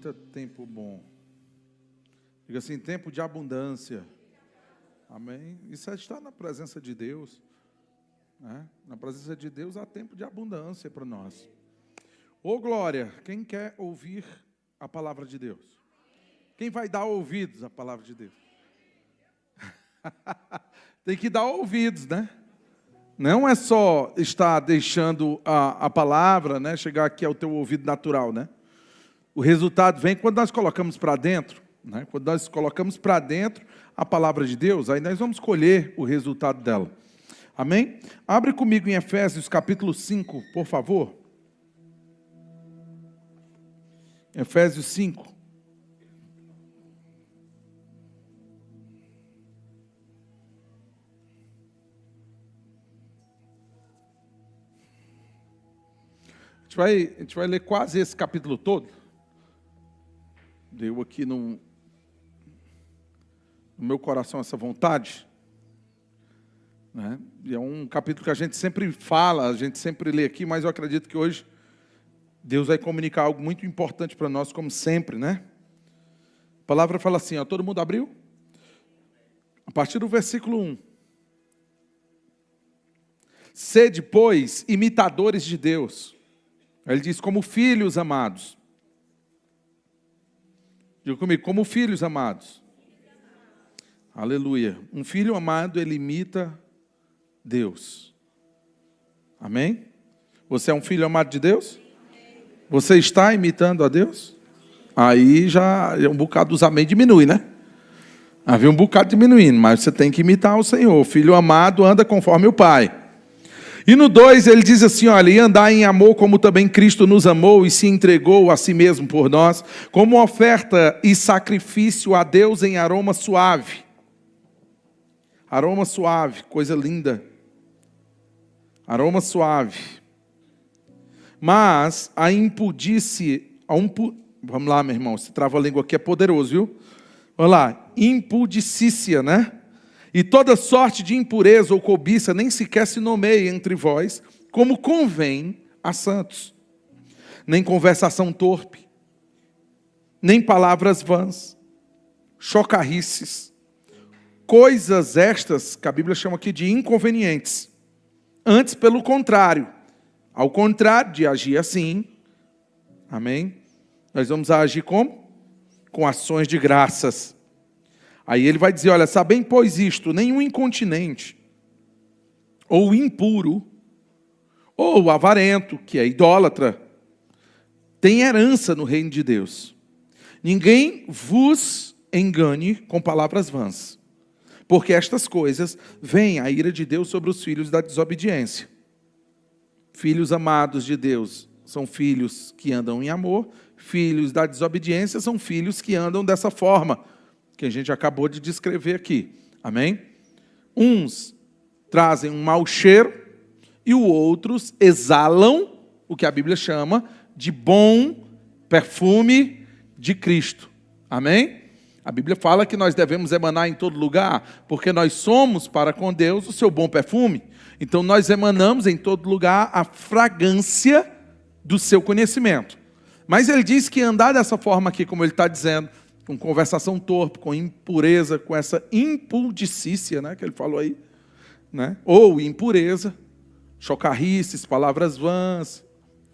Eita, tempo bom. Diga assim, tempo de abundância. Amém? Isso é estar na presença de Deus. Né? Na presença de Deus há tempo de abundância para nós. Ô glória, quem quer ouvir a palavra de Deus? Quem vai dar ouvidos à palavra de Deus? Tem que dar ouvidos, né? Não é só estar deixando a palavra, né, chegar aqui ao teu ouvido natural, né? O resultado vem quando nós colocamos para dentro, né? Quando nós colocamos para dentro a palavra de Deus, aí nós vamos colher o resultado dela. Amém? Abre comigo em Efésios capítulo 5, por favor. Efésios 5. A gente vai ler quase esse capítulo todo. Deu aqui no meu coração essa vontade. Né? E é um capítulo que a gente sempre fala, a gente sempre lê aqui, mas eu acredito que hoje Deus vai comunicar algo muito importante para nós, como sempre, né? A palavra fala assim, ó, todo mundo abriu? A partir do versículo 1. Sede, pois, imitadores de Deus. Ele diz, como filhos amados. Diga comigo, como filhos amados. Aleluia. Um filho amado, ele imita Deus. Amém? Você é um filho amado de Deus? Você está imitando a Deus? Aí já um bocado dos amém diminui, né? Havia um bocado diminuindo, mas você tem que imitar o Senhor. O filho amado anda conforme o Pai. E no 2 ele diz assim, olha, e andar em amor como também Cristo nos amou e se entregou a si mesmo por nós, como oferta e sacrifício a Deus em aroma suave. Aroma suave, coisa linda. Aroma suave. Mas a impudície, vamos lá, meu irmão, esse trava-língua aqui é poderoso, viu? Vamos lá, impudicícia, né? E toda sorte de impureza ou cobiça nem sequer se nomeia entre vós, como convém a santos. Nem conversação torpe, nem palavras vãs, chocarrices, coisas estas que a Bíblia chama aqui de inconvenientes. Antes, pelo contrário, ao contrário de agir assim, amém? Nós vamos agir como? Com ações de graças. Aí ele vai dizer, olha, sabem, pois isto, nenhum incontinente, ou impuro, ou avarento, que é idólatra, tem herança no reino de Deus. Ninguém vos engane com palavras vãs, porque estas coisas vêm a ira de Deus sobre os filhos da desobediência. Filhos amados de Deus são filhos que andam em amor, filhos da desobediência são filhos que andam dessa forma, que a gente acabou de descrever aqui. Amém? Uns trazem um mau cheiro e os outros exalam o que a Bíblia chama de bom perfume de Cristo. Amém? A Bíblia fala que nós devemos emanar em todo lugar, porque nós somos para com Deus o seu bom perfume. Então nós emanamos em todo lugar a fragrância do seu conhecimento. Mas ele diz que andar dessa forma aqui, como ele está dizendo, com conversação torpe, com impureza, com essa impudicícia, né, que ele falou aí, né, ou impureza, chocarrices, palavras vãs,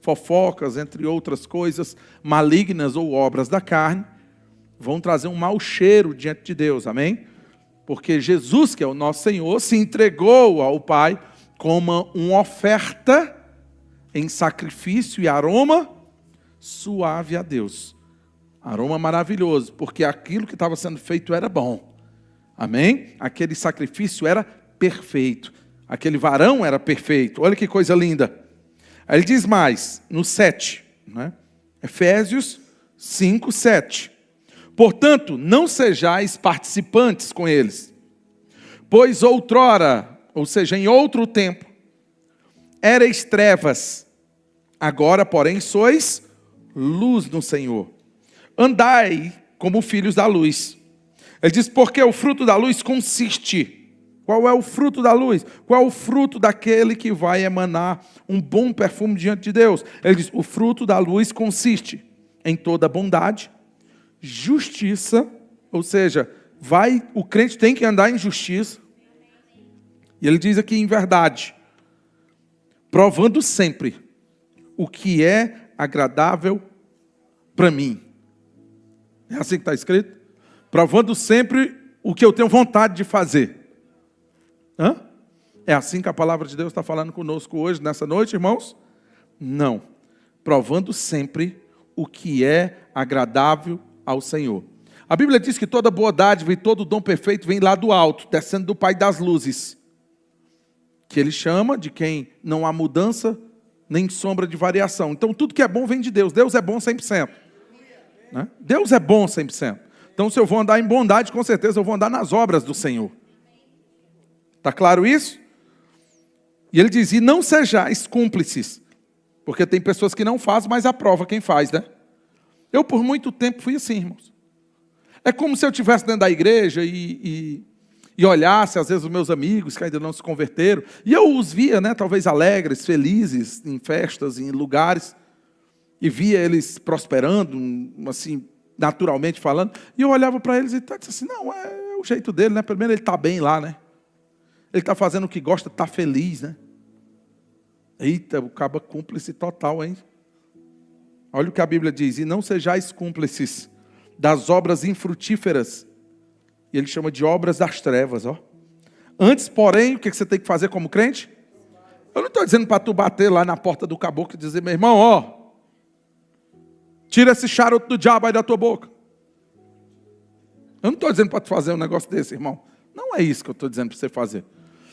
fofocas, entre outras coisas malignas ou obras da carne, vão trazer um mau cheiro diante de Deus, amém? Porque Jesus, que é o nosso Senhor, se entregou ao Pai como uma oferta em sacrifício e aroma suave a Deus. Aroma maravilhoso, porque aquilo que estava sendo feito era bom. Amém? Aquele sacrifício era perfeito. Aquele varão era perfeito. Olha que coisa linda. Aí ele diz mais, no 7, né? Efésios 5, 7. Portanto, não sejais participantes com eles, pois outrora, ou seja, em outro tempo, erais trevas, agora, porém, sois luz no Senhor. Andai como filhos da luz. Ele diz, porque o fruto da luz consiste. Qual é o fruto da luz? Qual é o fruto daquele que vai emanar um bom perfume diante de Deus? Ele diz, o fruto da luz consiste em toda bondade, justiça, ou seja, o crente tem que andar em justiça. E ele diz aqui em verdade, provando sempre o que é agradável para mim. É assim que está escrito? Provando sempre o que eu tenho vontade de fazer. É assim que a palavra de Deus está falando conosco hoje, nessa noite, irmãos? Não. Provando sempre o que é agradável ao Senhor. A Bíblia diz que toda boa dádiva e todo dom perfeito vem lá do alto, descendo do Pai das luzes, que Ele chama de quem não há mudança, nem sombra de variação. Então tudo que é bom vem de Deus. Deus é bom 100%. Né? Deus é bom 100%. Então se eu vou andar em bondade, com certeza eu vou andar nas obras do Senhor. Está claro isso? E Ele diz, e não sejais cúmplices. Porque tem pessoas que não fazem, mas aprova quem faz, né? Eu por muito tempo fui assim, irmãos. É como se eu estivesse dentro da igreja e olhasse, às vezes, os meus amigos que ainda não se converteram, e eu os via, né, talvez alegres, felizes, em festas, em lugares, e via eles prosperando, assim, naturalmente falando, e eu olhava para eles e disse assim, não, é o jeito dele, né? Pelo menos ele está bem lá, né? Ele está fazendo o que gosta, está feliz, né? Eita, o cabo cúmplice total, hein? Olha o que a Bíblia diz, e não sejais cúmplices das obras infrutíferas. E ele chama de obras das trevas, ó. Antes, porém, o que você tem que fazer como crente? Eu não estou dizendo para tu bater lá na porta do caboclo e dizer, meu irmão, ó, tira esse charuto do diabo aí da tua boca. Eu não estou dizendo para tu fazer um negócio desse, irmão. Não é isso que eu estou dizendo para você fazer.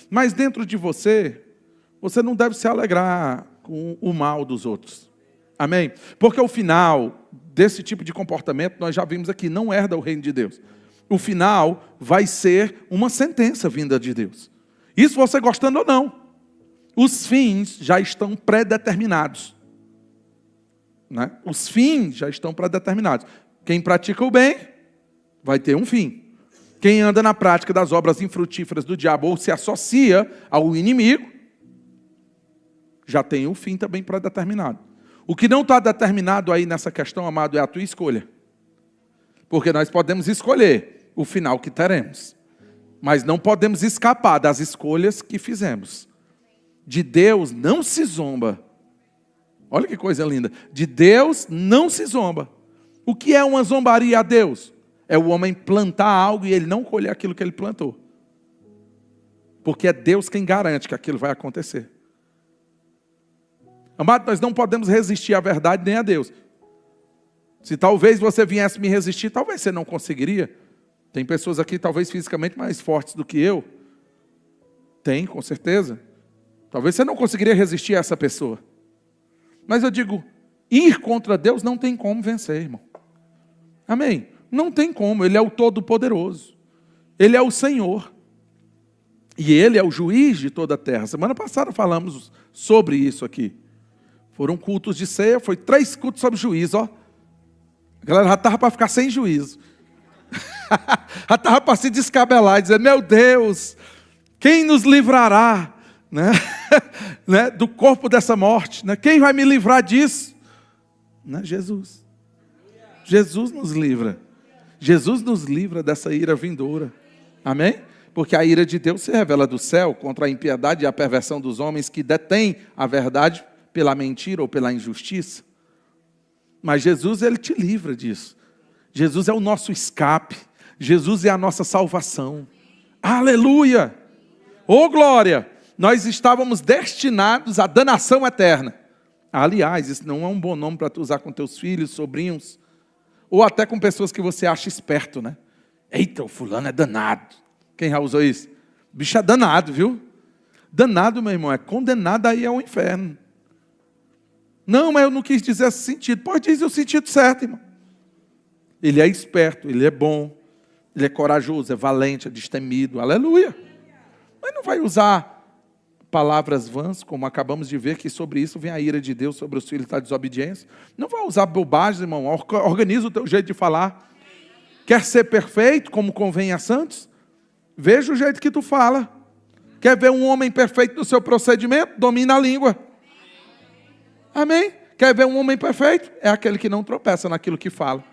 Mas dentro de você, você não deve se alegrar com o mal dos outros. Amém? Porque o final desse tipo de comportamento, nós já vimos aqui, não herda o reino de Deus. O final vai ser uma sentença vinda de Deus. Isso você gostando ou não. Os fins já estão pré-determinados. Né? Os fins já estão pré-determinados. Quem pratica o bem, vai ter um fim. Quem anda na prática das obras infrutíferas do diabo, ou se associa ao inimigo, já tem um fim também pré-determinado. O que não está determinado aí nessa questão, amado, é a tua escolha. Porque nós podemos escolher o final que teremos. Mas não podemos escapar das escolhas que fizemos. De Deus não se zomba. Olha que coisa linda. De Deus não se zomba. O que é uma zombaria a Deus? É o homem plantar algo e ele não colher aquilo que ele plantou. Porque é Deus quem garante que aquilo vai acontecer. Amado, nós não podemos resistir à verdade nem a Deus. Se talvez você viesse me resistir, talvez você não conseguiria. Tem pessoas aqui, talvez fisicamente mais fortes do que eu. Tem, com certeza. Talvez você não conseguiria resistir a essa pessoa. Mas eu digo, ir contra Deus não tem como vencer, irmão. Amém? Não tem como, Ele é o Todo-Poderoso. Ele é o Senhor. E Ele é o juiz de toda a terra. Semana passada falamos sobre isso aqui. Foram cultos de ceia, foi 3 cultos sobre juízo, ó. A galera já estava para ficar sem juízo. Já estava para se descabelar e dizer, meu Deus, quem nos livrará, né? Né? Do corpo dessa morte? Né? Quem vai me livrar disso? Né? Jesus. Jesus nos livra. Jesus nos livra dessa ira vindoura. Amém? Porque a ira de Deus se revela do céu contra a impiedade e a perversão dos homens que detêm a verdade pela mentira ou pela injustiça. Mas Jesus, Ele te livra disso. Jesus é o nosso escape. Jesus é a nossa salvação. Aleluia! Ô glória! Nós estávamos destinados à danação eterna. Aliás, isso não é um bom nome para tu usar com teus filhos, sobrinhos, ou até com pessoas que você acha esperto, né? Eita, o fulano é danado. Quem já usou isso? O bicho é danado, viu? Danado, meu irmão, é condenado aí ao inferno. Não, mas eu não quis dizer esse sentido. Pode dizer o sentido certo, irmão. Ele é esperto, ele é bom, ele é corajoso, é valente, é destemido. Aleluia. Mas não vai usar palavras vãs, como acabamos de ver, que sobre isso vem a ira de Deus sobre os filhos da desobediência. Não vai usar bobagens, irmão. Organiza o teu jeito de falar. Quer ser perfeito, como convém a santos? Veja o jeito que tu fala. Quer ver um homem perfeito no seu procedimento? Domina a língua. Amém? Quer ver um homem perfeito? É aquele que não tropeça naquilo que fala.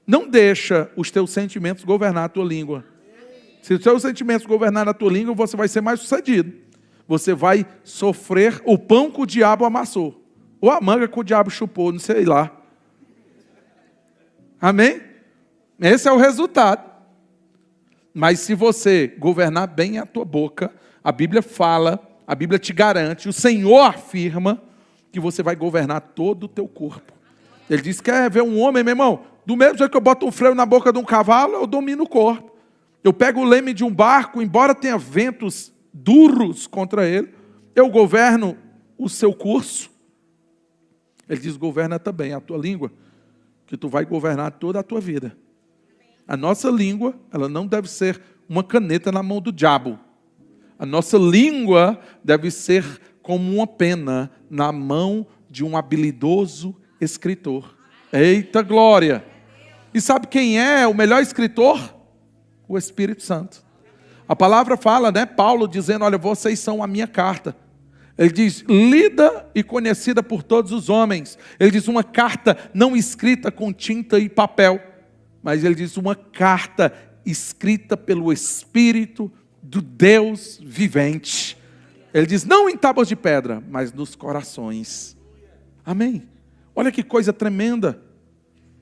Não deixa os teus sentimentos governar a tua língua. Se os teus sentimentos governarem a tua língua, você vai ser mais sucedido. Você vai sofrer o pão que o diabo amassou. Ou a manga que o diabo chupou, não sei lá. Amém? Esse é o resultado. Mas se você governar bem a tua boca, a Bíblia fala, a Bíblia te garante, o Senhor afirma que você vai governar todo o teu corpo. Ele diz, quer ver um homem, meu irmão? Do mesmo jeito que eu boto um freio na boca de um cavalo, eu domino o corpo. Eu pego o leme de um barco, embora tenha ventos duros contra ele, eu governo o seu curso. Ele diz, governa também a tua língua, que tu vai governar toda a tua vida. A nossa língua, ela não deve ser uma caneta na mão do diabo. A nossa língua deve ser como uma pena na mão de um habilidoso escritor. Eita glória! E sabe quem é o melhor escritor? O Espírito Santo. A palavra fala, né? Paulo dizendo, olha, vocês são a minha carta. Ele diz, lida e conhecida por todos os homens. Ele diz, uma carta não escrita com tinta e papel, mas ele diz, uma carta escrita pelo Espírito do Deus vivente. Ele diz, não em tábuas de pedra, mas nos corações. Amém? Olha que coisa tremenda.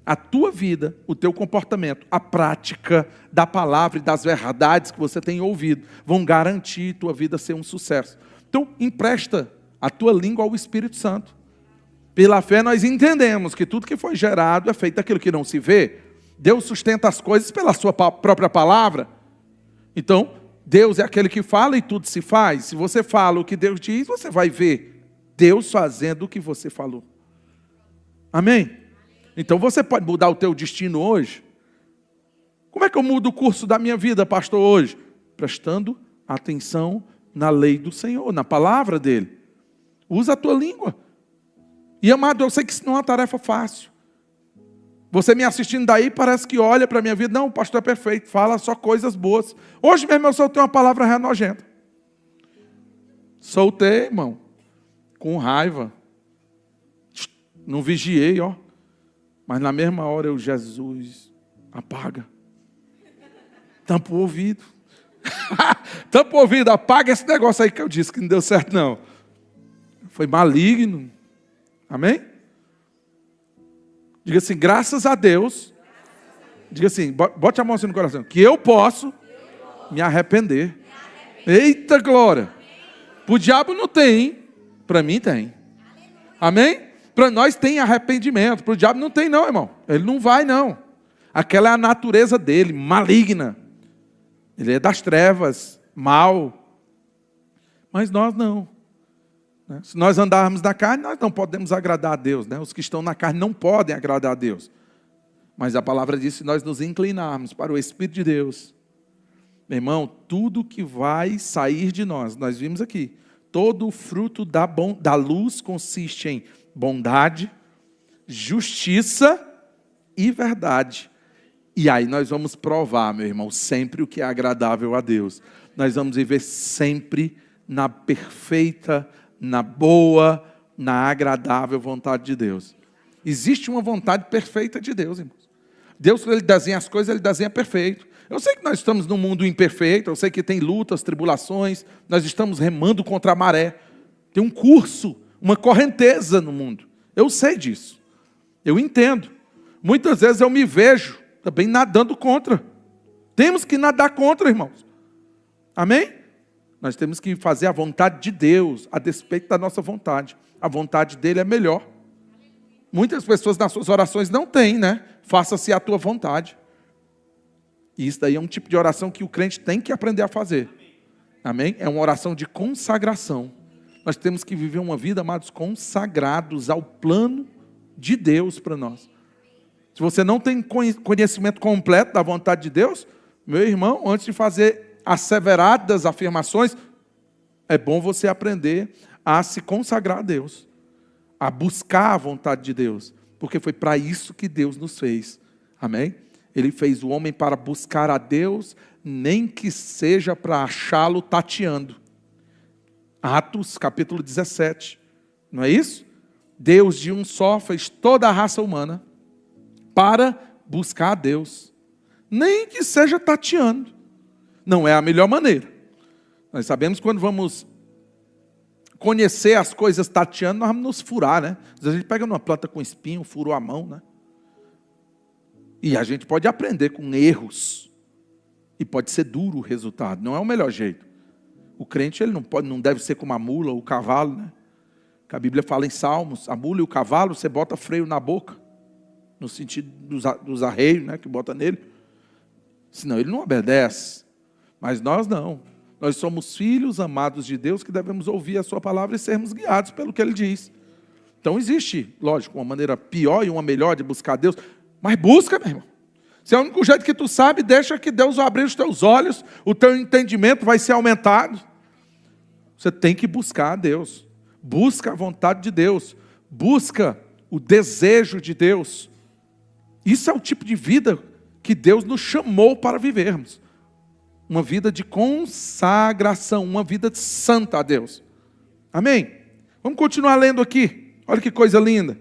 A tua vida, o teu comportamento, a prática da palavra e das verdades que você tem ouvido, vão garantir tua vida ser um sucesso. Então, empresta a tua língua ao Espírito Santo. Pela fé nós entendemos que tudo que foi gerado é feito daquilo que não se vê. Deus sustenta as coisas pela sua própria palavra. Então, Deus é aquele que fala e tudo se faz. Se você fala o que Deus diz, você vai ver Deus fazendo o que você falou. Amém? Então você pode mudar o teu destino hoje. Como é que eu mudo o curso da minha vida, pastor, hoje? Prestando atenção na lei do Senhor, na palavra dele. Usa a tua língua. E amado, eu sei que isso não é uma tarefa fácil. Você me assistindo daí parece que olha para a minha vida. Não, o pastor é perfeito, fala só coisas boas. Hoje mesmo eu soltei uma palavra renojenta. Soltei, irmão, com raiva. Não vigiei, ó. Mas na mesma hora eu, Jesus, apaga. Tampa o ouvido. Tampa o ouvido, apaga esse negócio aí que eu disse que não deu certo não. Foi maligno. Amém? Diga assim, graças a Deus. Diga assim, bote a mão assim no coração. Que eu posso me arrepender. Eita glória. Para o diabo não tem, para mim tem. Amém? Para nós tem arrependimento, para o diabo não tem não, irmão. Ele não vai não. Aquela é a natureza dele, maligna. Ele é das trevas, mal. Mas nós não. Se nós andarmos na carne, nós não podemos agradar a Deus. Os que estão na carne não podem agradar a Deus. Mas a palavra diz, se nós nos inclinarmos para o Espírito de Deus, meu irmão, tudo que vai sair de nós, nós vimos aqui, todo o fruto da luz consiste em bondade, justiça e verdade. E aí nós vamos provar, meu irmão, sempre o que é agradável a Deus. Nós vamos viver sempre na perfeita, na boa, na agradável vontade de Deus. Existe uma vontade perfeita de Deus, irmãos. Deus, quando Ele desenha as coisas, Ele desenha perfeito. Eu sei que nós estamos num mundo imperfeito, eu sei que tem lutas, tribulações, nós estamos remando contra a maré. Tem um curso, uma correnteza no mundo. Eu sei disso. Eu entendo. Muitas vezes eu me vejo também nadando contra. Temos que nadar contra, irmãos. Amém? Nós temos que fazer a vontade de Deus, a despeito da nossa vontade. A vontade dele é melhor. Muitas pessoas nas suas orações não têm, né? Faça-se a tua vontade. E isso daí é um tipo de oração que o crente tem que aprender a fazer. Amém? É uma oração de consagração. Nós temos que viver uma vida, amados, consagrados ao plano de Deus para nós. Se você não tem conhecimento completo da vontade de Deus, meu irmão, antes de fazer asseveradas afirmações, é bom você aprender a se consagrar a Deus, a buscar a vontade de Deus, porque foi para isso que Deus nos fez. Amém? Ele fez o homem para buscar a Deus, nem que seja para achá-lo tateando. Atos capítulo 17, não é isso? Deus de um só fez toda a raça humana para buscar a Deus. Nem que seja tateando. Não é a melhor maneira. Nós sabemos que quando vamos conhecer as coisas tateando, nós vamos nos furar, né? Às vezes a gente pega numa planta com espinho, furou a mão, né? E a gente pode aprender com erros. E pode ser duro o resultado. Não é o melhor jeito. O crente ele não deve ser como a mula ou o cavalo, né? Que a Bíblia fala em Salmos, a mula e o cavalo, você bota freio na boca. No sentido dos arreios, né? Que bota nele. Senão ele não obedece. Mas nós não. Nós somos filhos amados de Deus que devemos ouvir a sua palavra e sermos guiados pelo que ele diz. Então existe, lógico, uma maneira pior e uma melhor de buscar Deus. Mas busca, meu irmão. Se é o único jeito que tu sabe, deixa que Deus abrir os teus olhos, o teu entendimento vai ser aumentado. Você tem que buscar a Deus. Busca a vontade de Deus. Busca o desejo de Deus. Isso é o tipo de vida que Deus nos chamou para vivermos. Uma vida de consagração, uma vida santa a Deus. Amém? Vamos continuar lendo aqui. Olha que coisa linda.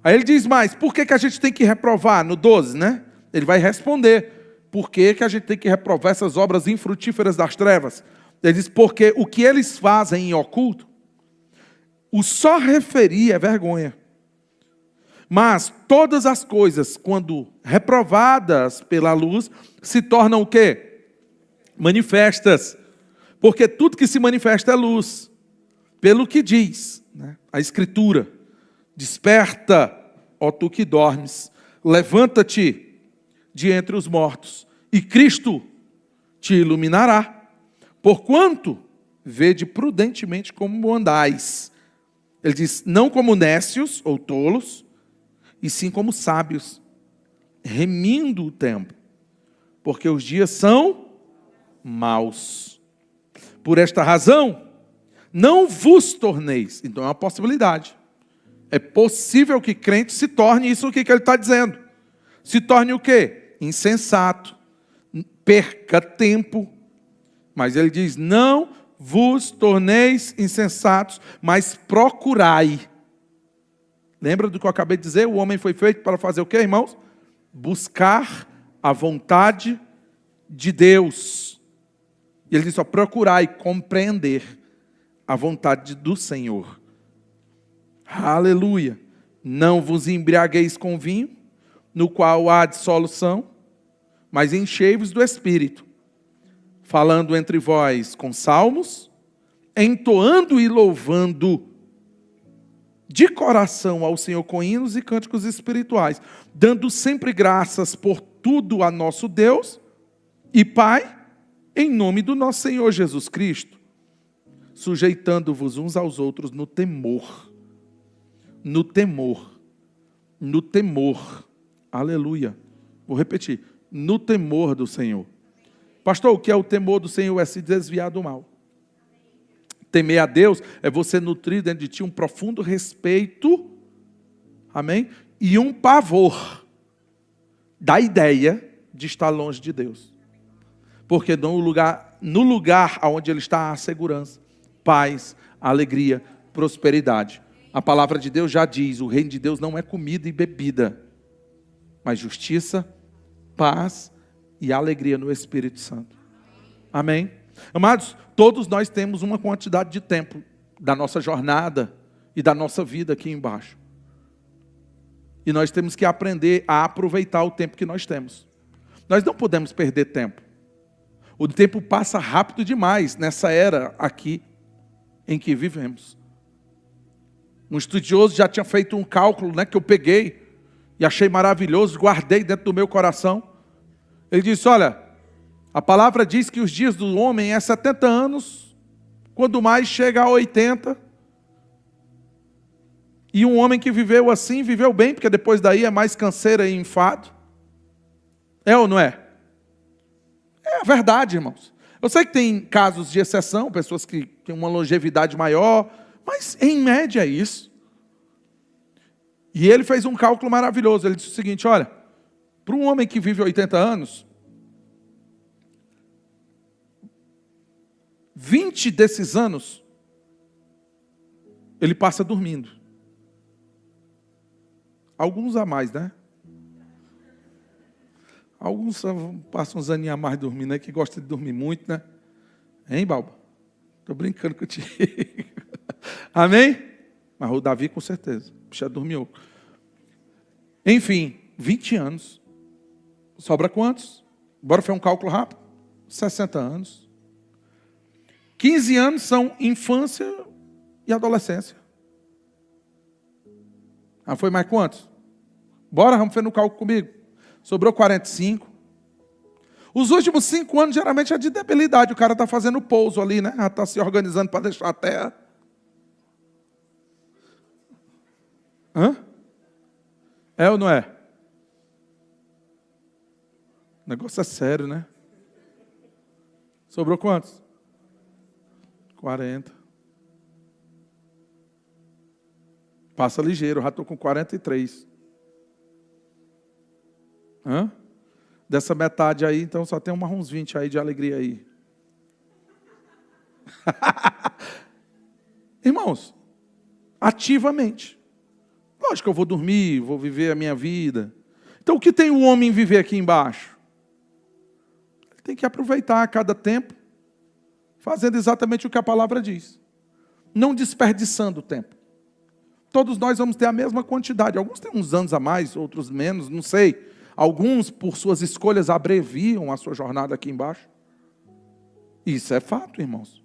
Aí ele diz mais, por que a gente tem que reprovar? No 12, né? Ele vai responder, por que a gente tem que reprovar essas obras infrutíferas das trevas? Ele diz, porque o que eles fazem em oculto, o só referir é vergonha. Mas todas as coisas, quando reprovadas pela luz, se tornam o quê? Manifestas. Porque tudo que se manifesta é luz. Pelo que diz, né, a Escritura. Desperta, ó tu que dormes. Levanta-te de entre os mortos. E Cristo te iluminará. Porquanto, vede prudentemente como andais. Ele diz, não como nécios ou tolos, e sim como sábios, remindo o tempo, porque os dias são maus. Por esta razão, não vos torneis. Então é uma possibilidade. É possível que crente se torne isso o que ele está dizendo. Se torne o quê? Insensato. Perca tempo. Mas ele diz, não vos torneis insensatos, mas procurai. Lembra do que eu acabei de dizer? O homem foi feito para fazer o quê, irmãos? Buscar a vontade de Deus. E ele diz, ó, procurai compreender a vontade do Senhor. Aleluia. Não vos embriagueis com vinho, no qual há dissolução, mas enchei-vos do Espírito, falando entre vós com salmos, entoando e louvando de coração ao Senhor com hinos e cânticos espirituais, dando sempre graças por tudo a nosso Deus e Pai, em nome do nosso Senhor Jesus Cristo, sujeitando-vos uns aos outros no temor. No temor. No temor. Aleluia. Vou repetir. No temor do Senhor. Pastor, o que é o temor do Senhor? É se desviar do mal. Temer a Deus é você nutrir dentro de ti um profundo respeito, amém? E um pavor da ideia de estar longe de Deus. Porque no lugar onde Ele está há segurança, paz, alegria, prosperidade. A palavra de Deus já diz, o reino de Deus não é comida e bebida, mas justiça, paz e alegria no Espírito Santo. Amém? Amados, todos nós temos uma quantidade de tempo da nossa jornada e da nossa vida aqui embaixo. E nós temos que aprender a aproveitar o tempo que nós temos. Nós não podemos perder tempo. O tempo passa rápido demais nessa era aqui em que vivemos. Um estudioso já tinha feito um cálculo, né, que eu peguei e achei maravilhoso, guardei dentro do meu coração. Ele disse, olha, a palavra diz que os dias do homem é 70 anos, quando mais chega a 80. E um homem que viveu assim, viveu bem, porque depois daí é mais canseira e enfado. É ou não é? É a verdade, irmãos. Eu sei que tem casos de exceção, pessoas que têm uma longevidade maior, mas em média é isso. E ele fez um cálculo maravilhoso. Ele disse o seguinte, olha, para um homem que vive 80 anos, 20 desses anos, ele passa dormindo. Alguns a mais, né? Alguns passam uns aninhos a mais dormindo aí, que gosta de dormir muito, né? Hein, Balba? Estou brincando contigo. Amém? Mas o Davi, com certeza. Já dormiu. Enfim, 20 anos. Sobra quantos? Bora fazer um cálculo rápido. 60 anos. 15 anos são infância e adolescência. Ah, foi mais quantos? Bora, vamos fazer no cálculo comigo. Sobrou 45. Os últimos 5 anos geralmente é de debilidade. O cara está fazendo pouso ali, né? Já está se organizando para deixar a terra. Hã? É ou não é? O negócio é sério, né? Sobrou quantos? 40. Passa ligeiro, já estou com 43. Hã? Dessa metade aí, então só tem uns 20 aí de alegria aí. Irmãos, ativamente. Lógico que eu vou dormir, vou viver a minha vida. Então o que tem o homem viver aqui embaixo? Ele tem que aproveitar cada tempo, fazendo exatamente o que a palavra diz. Não desperdiçando o tempo. Todos nós vamos ter a mesma quantidade. Alguns têm uns anos a mais, outros menos, não sei. Alguns, por suas escolhas, abreviam a sua jornada aqui embaixo. Isso é fato, irmãos.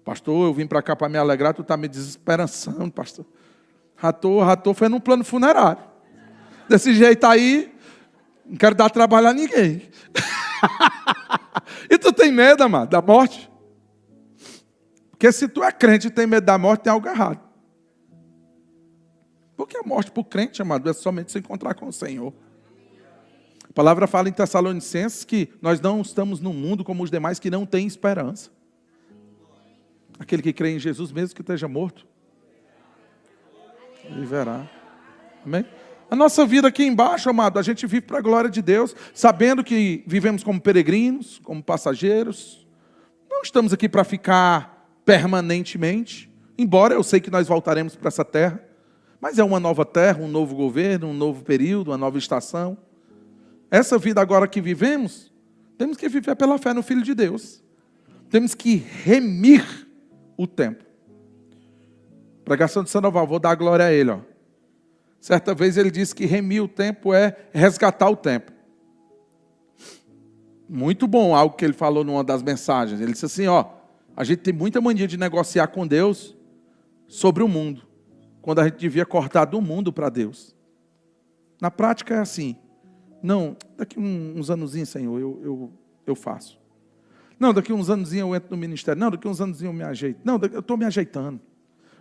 Pastor, eu vim para cá para me alegrar, tu está me desesperançando, pastor. Rator foi num plano funerário. Desse jeito aí, não quero dar trabalho a ninguém. E tu tem medo, amado, da morte? Porque se tu é crente e tem medo da morte, tem algo errado. Porque a morte para o crente, amado, é somente se encontrar com o Senhor. A palavra fala em Tessalonicenses que nós não estamos no mundo como os demais que não têm esperança. Aquele que crê em Jesus, mesmo que esteja morto, viverá. Amém? A nossa vida aqui embaixo, amado, a gente vive para a glória de Deus, sabendo que vivemos como peregrinos, como passageiros. Não estamos aqui para ficar permanentemente, embora eu sei que nós voltaremos para essa terra, mas é uma nova terra, um novo governo, um novo período, uma nova estação. Essa vida agora que vivemos, temos que viver pela fé no Filho de Deus. Temos que remir o tempo. Pregação de Sandoval, vou dar glória a ele. Ó. Certa vez ele disse que remir o tempo é resgatar o tempo. Muito bom algo que ele falou numa das mensagens. Ele disse assim, ó, a gente tem muita mania de negociar com Deus sobre o mundo, quando a gente devia cortar do mundo para Deus. Na prática é assim. Não, daqui uns anozinhos, Senhor, eu faço. Não, daqui uns anozinhos eu entro no ministério. Não, daqui uns anozinhos eu me ajeito. Não, eu estou me ajeitando.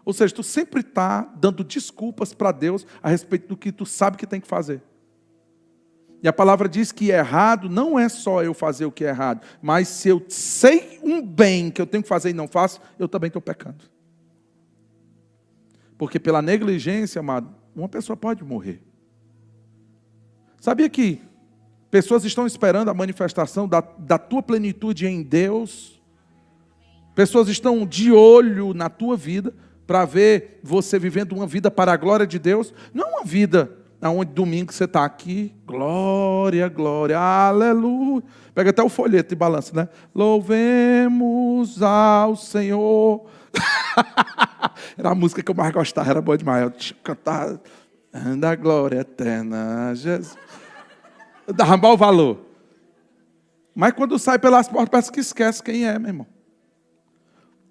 Ou seja, tu sempre está dando desculpas para Deus a respeito do que tu sabe que tem que fazer. E a palavra diz que errado não é só eu fazer o que é errado, mas se eu sei um bem que eu tenho que fazer e não faço, eu também estou pecando. Porque pela negligência, amado, uma pessoa pode morrer. Sabia que pessoas estão esperando a manifestação da tua plenitude em Deus? Pessoas estão de olho na tua vida para ver você vivendo uma vida para a glória de Deus. Não uma vida onde domingo você está aqui, glória, glória, aleluia. Pega até o folheto e balança, né? Louvemos ao Senhor. Era a música que eu mais gostava, era boa demais. Eu cantava, da glória eterna, Jesus. Dava mau valor. Mas quando sai pelas portas, parece que esquece quem é, meu irmão.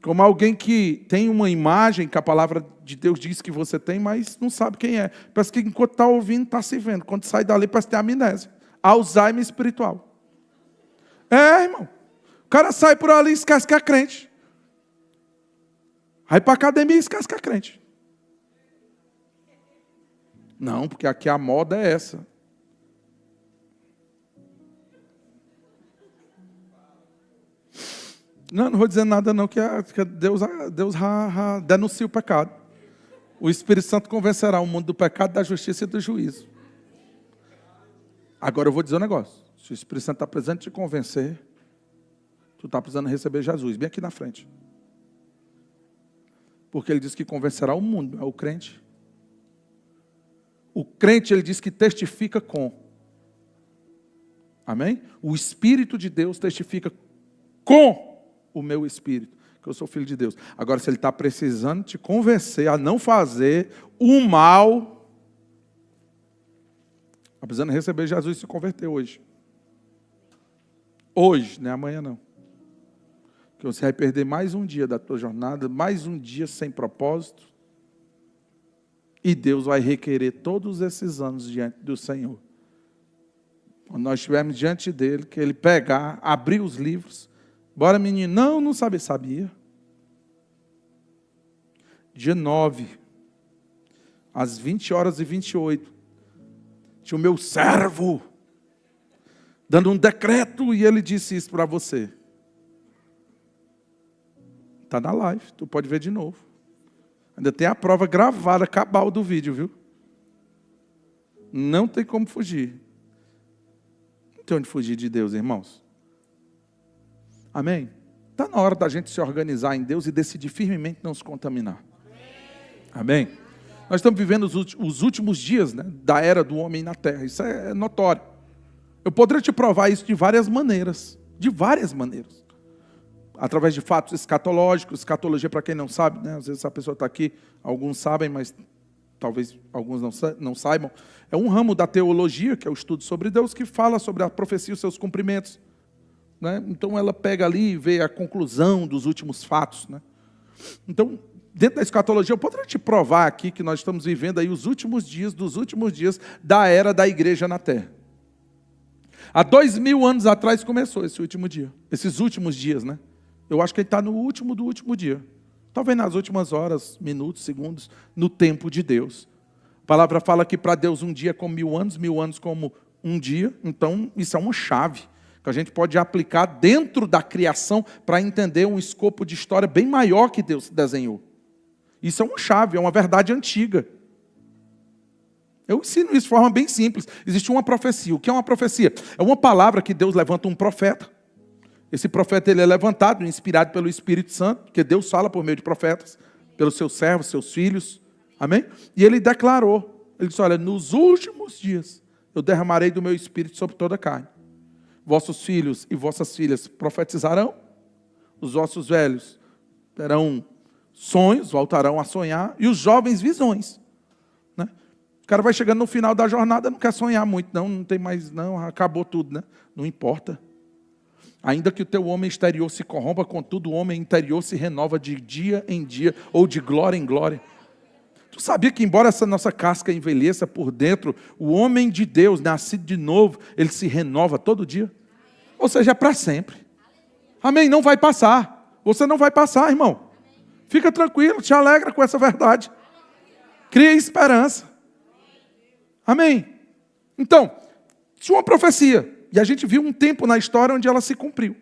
Como alguém que tem uma imagem que a palavra de Deus diz que você tem, mas não sabe quem é. Parece que enquanto está ouvindo, está se vendo. Quando sai dali, parece ter amnésia. Alzheimer espiritual. É, irmão. O cara sai por ali e esquece que é crente. Vai para a academia e esquece que é crente. Não, porque aqui a moda é essa. Não vou dizer nada não, que Deus denuncia o pecado. O Espírito Santo convencerá o mundo do pecado, da justiça e do juízo. Agora eu vou dizer um negócio. Se o Espírito Santo está precisando te convencer, tu está precisando receber Jesus, bem aqui na frente. Porque ele diz que convencerá o mundo, é o crente. O crente, ele diz que testifica com. Amém? O Espírito de Deus testifica com o meu espírito que eu sou filho de Deus. Agora, se ele está precisando te convencer a não fazer o mal, está precisando receber Jesus e se converter hoje. Hoje, não é amanhã não. Que você vai perder mais um dia da tua jornada, mais um dia sem propósito. E Deus vai requerer todos esses anos diante do Senhor. Quando nós estivermos diante dele, que ele pegar, abrir os livros. Bora, menino. Não sabia. Sabia. Dia 9, às 20h28, tinha o meu servo dando um decreto e ele disse isso para você. Está na live, tu pode ver de novo. Ainda tem a prova gravada, cabal do vídeo, viu? Não tem como fugir. Não tem onde fugir de Deus, irmãos. Amém? Está na hora da gente se organizar em Deus e decidir firmemente não se contaminar. Amém? Nós estamos vivendo os últimos dias, né, da era do homem na terra. Isso é notório. Eu poderia te provar isso de várias maneiras. De várias maneiras. Através de fatos escatológicos. Escatologia, para quem não sabe, né, às vezes a pessoa está aqui, alguns sabem, mas talvez alguns não saibam. É um ramo da teologia, que é o estudo sobre Deus, que fala sobre a profecia e os seus cumprimentos. Né? Então ela pega ali e vê a conclusão dos últimos fatos. Né? Então, dentro da escatologia, eu poderia te provar aqui que nós estamos vivendo aí os últimos dias dos últimos dias da era da igreja na terra. Há 2000 anos atrás começou esse último dia. Esses últimos dias, né? Eu acho que ele está no último do último dia. Talvez nas últimas horas, minutos, segundos, no tempo de Deus. A palavra fala que para Deus um dia é como 1000 anos como um dia. Então, isso é uma chave que a gente pode aplicar dentro da criação para entender um escopo de história bem maior que Deus desenhou. Isso é uma chave, é uma verdade antiga. Eu ensino isso de forma bem simples. Existe uma profecia. O que é uma profecia? É uma palavra que Deus levanta um profeta. Esse profeta ele é levantado, inspirado pelo Espírito Santo, porque Deus fala por meio de profetas, pelos seus servos, seus filhos. Amém? E ele declarou. Ele disse, olha, nos últimos dias eu derramarei do meu Espírito sobre toda a carne. Vossos filhos e vossas filhas profetizarão. Os vossos velhos terão sonhos, voltarão a sonhar. E os jovens visões. Né? O cara vai chegando no final da jornada, não quer sonhar muito, não tem mais, não, acabou tudo, né? Não importa. Ainda que o teu homem exterior se corrompa, contudo o homem interior se renova de dia em dia, ou de glória em glória. Tu sabia que embora essa nossa casca envelheça por dentro, o homem de Deus, nascido de novo, ele se renova todo dia? Ou seja, é para sempre. Amém? Não vai passar. Você não vai passar, irmão. Fica tranquilo, te alegra com essa verdade. Cria esperança. Amém? Então, tinha uma profecia. E a gente viu um tempo na história onde ela se cumpriu.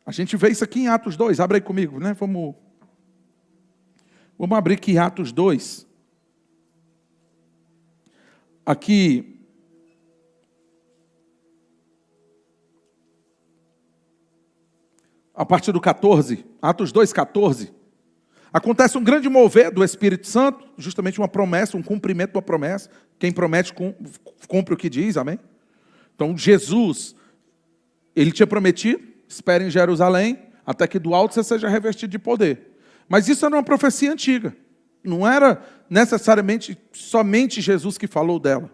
A gente vê isso aqui em Atos 2. Abre aí comigo, né? Vamos abrir aqui em Atos 2. Aqui, a partir do 14, Atos 2, 14. Acontece um grande mover do Espírito Santo, justamente uma promessa, um cumprimento de uma promessa. Quem promete, cumpre o que diz, amém? Então, Jesus, ele tinha prometido, espere em Jerusalém, até que do alto você seja revestido de poder. Mas isso era uma profecia antiga. Não era necessariamente somente Jesus que falou dela.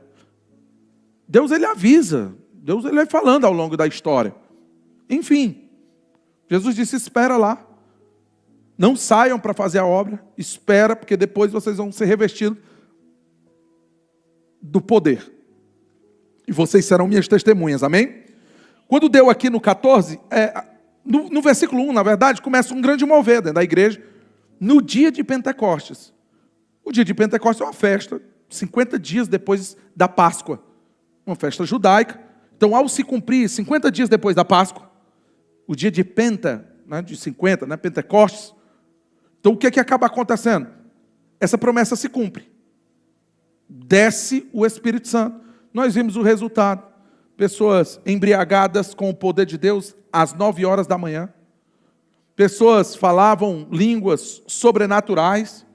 Deus, ele avisa. Deus, ele vai falando ao longo da história. Enfim, Jesus disse, espera lá. Não saiam para fazer a obra. Espera, porque depois vocês vão ser revestidos do poder. E vocês serão minhas testemunhas, amém? Quando deu aqui no 14, no versículo 1, na verdade, começa um grande mover dentro da igreja, no dia de Pentecostes. O dia de Pentecostes é uma festa, 50 dias depois da Páscoa. Uma festa judaica. Então, ao se cumprir 50 dias depois da Páscoa, o dia de Penta, né, de 50, né, Pentecostes, então o que acaba acontecendo? Essa promessa se cumpre. Desce o Espírito Santo. Nós vimos o resultado. Pessoas embriagadas com o poder de Deus às 9 horas da manhã. Pessoas falavam línguas sobrenaturais.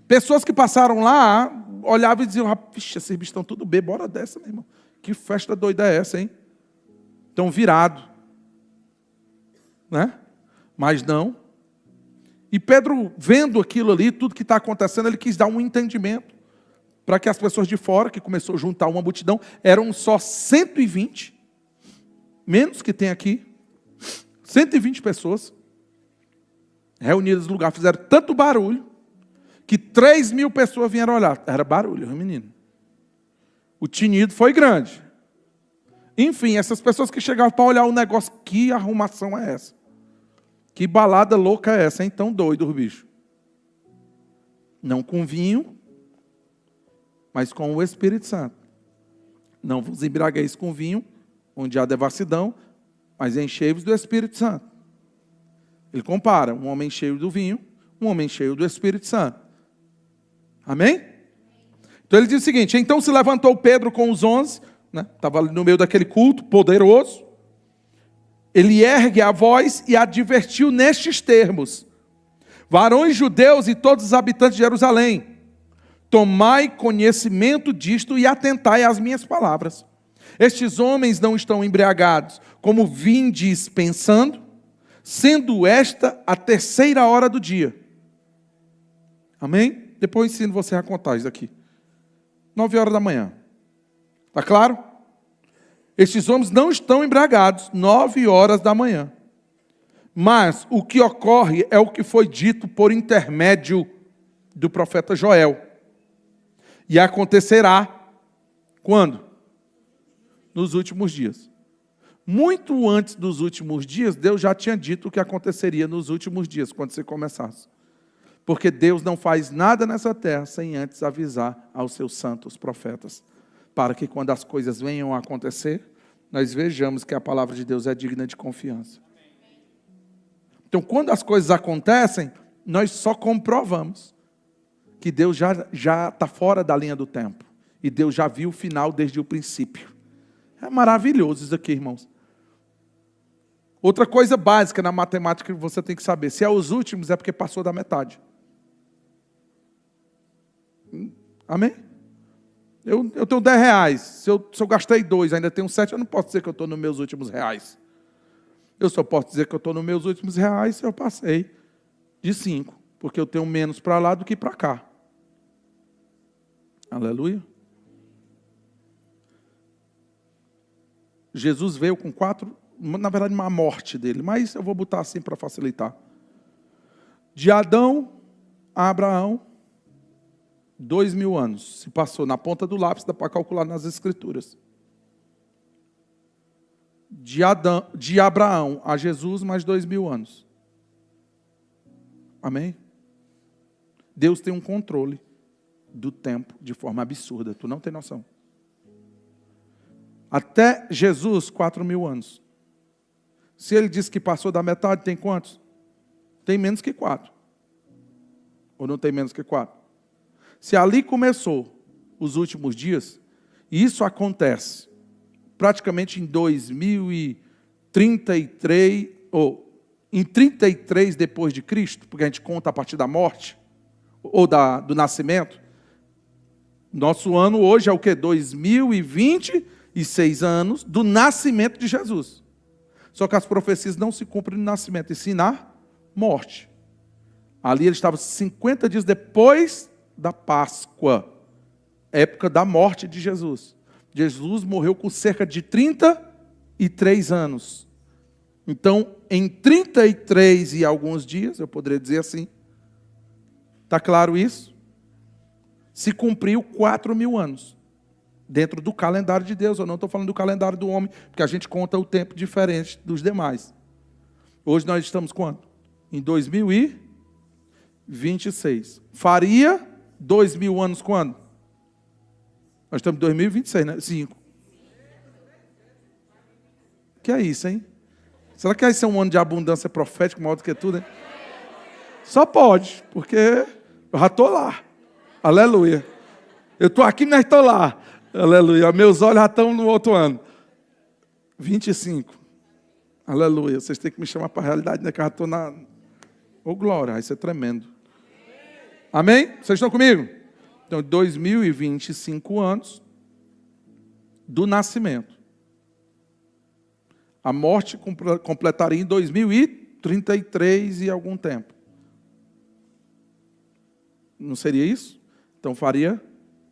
Pessoas que passaram lá olhavam e diziam, vixe, esses bichos estão tudo bem, bora dessa, meu irmão. Que festa doida é essa, hein? Estão virados. Né? Mas não. E Pedro, vendo aquilo ali, tudo que está acontecendo, ele quis dar um entendimento para que as pessoas de fora, que começou a juntar uma multidão, eram só 120, menos que tem aqui, 120 pessoas, reunidas no lugar, fizeram tanto barulho, que 3.000 pessoas vieram olhar. Era barulho, menino. O tinido foi grande. Enfim, essas pessoas que chegavam para olhar o negócio, que arrumação é essa? Que balada louca é essa, hein? Tão doido, bicho. Não com vinho, mas com o Espírito Santo. Não vos embriagueis com vinho, onde há devassidão, mas enchei-vos do Espírito Santo. Ele compara um homem cheio do vinho, um homem cheio do Espírito Santo. Amém? Então ele diz o seguinte, então se levantou Pedro com os 11, estava no meio daquele culto poderoso, ele ergue a voz e advertiu nestes termos: varões judeus e todos os habitantes de Jerusalém, tomai conhecimento disto e atentai às minhas palavras. Estes homens não estão embriagados, como vindes pensando, sendo esta a 3ª hora do dia. Amém? Depois eu ensino você a contar isso aqui. 9 horas da manhã. Está claro? Estes homens não estão embriagados, 9 horas da manhã. Mas o que ocorre é o que foi dito por intermédio do profeta Joel. E acontecerá quando? Nos últimos dias. Muito antes dos últimos dias, Deus já tinha dito o que aconteceria nos últimos dias, quando você começasse. Porque Deus não faz nada nessa terra sem antes avisar aos seus santos profetas, para que quando as coisas venham a acontecer, nós vejamos que a palavra de Deus é digna de confiança. Então, quando as coisas acontecem, nós só comprovamos que Deus já está fora da linha do tempo. E Deus já viu o final desde o princípio. É maravilhoso isso aqui, irmãos. Outra coisa básica na matemática que você tem que saber: se é os últimos, é porque passou da metade. Amém? Eu tenho 10 reais. Se eu gastei 2, ainda tenho 7, eu não posso dizer que eu estou nos meus últimos reais. Eu só posso dizer que eu estou nos meus últimos reais se eu passei de 5. Porque eu tenho menos para lá do que para cá. Aleluia. Jesus veio com 4, na verdade uma morte dele, mas eu vou botar assim para facilitar. De Adão a Abraão, 2.000 anos. Se passou na ponta do lápis, dá para calcular nas escrituras. De Abraão a Jesus, mais 2.000 anos. Amém? Deus tem um controle do tempo de forma absurda. Tu não tem noção. Até Jesus, 4.000 anos. Se ele disse que passou da metade, tem quantos? Tem menos que 4. Ou não tem menos que 4? Se ali começou os últimos dias, e isso acontece praticamente em 2033, ou em 33 depois de Cristo, porque a gente conta a partir da morte, ou do nascimento. Nosso ano hoje é o quê? 2026 anos do nascimento de Jesus. Só que as profecias não se cumprem no nascimento, e sim na morte. Ali ele estava 50 dias depois da Páscoa, época da morte de Jesus. Jesus morreu com cerca de 33 anos. Então, em 33 e alguns dias, eu poderia dizer assim, está claro isso? Se cumpriu 4.000 anos. Dentro do calendário de Deus. Eu não estou falando do calendário do homem, porque a gente conta o tempo diferente dos demais. Hoje nós estamos quanto? Em 2026. Faria 2.000 anos quando? Nós estamos em 2026, né? 5. Que é isso, hein? Será que vai ser um ano de abundância profética maior do que tudo, hein? Só pode, porque eu já estou lá. Aleluia. Eu estou aqui, mas estou lá. Aleluia. Meus olhos já estão no outro ano. 25. Aleluia. Vocês têm que me chamar para a realidade, né? Que eu já estou na... Ô, glória, isso é tremendo. Amém? Vocês estão comigo? Então, 2025 anos do nascimento. A morte completaria em 2033 e algum tempo. Não seria isso? Então faria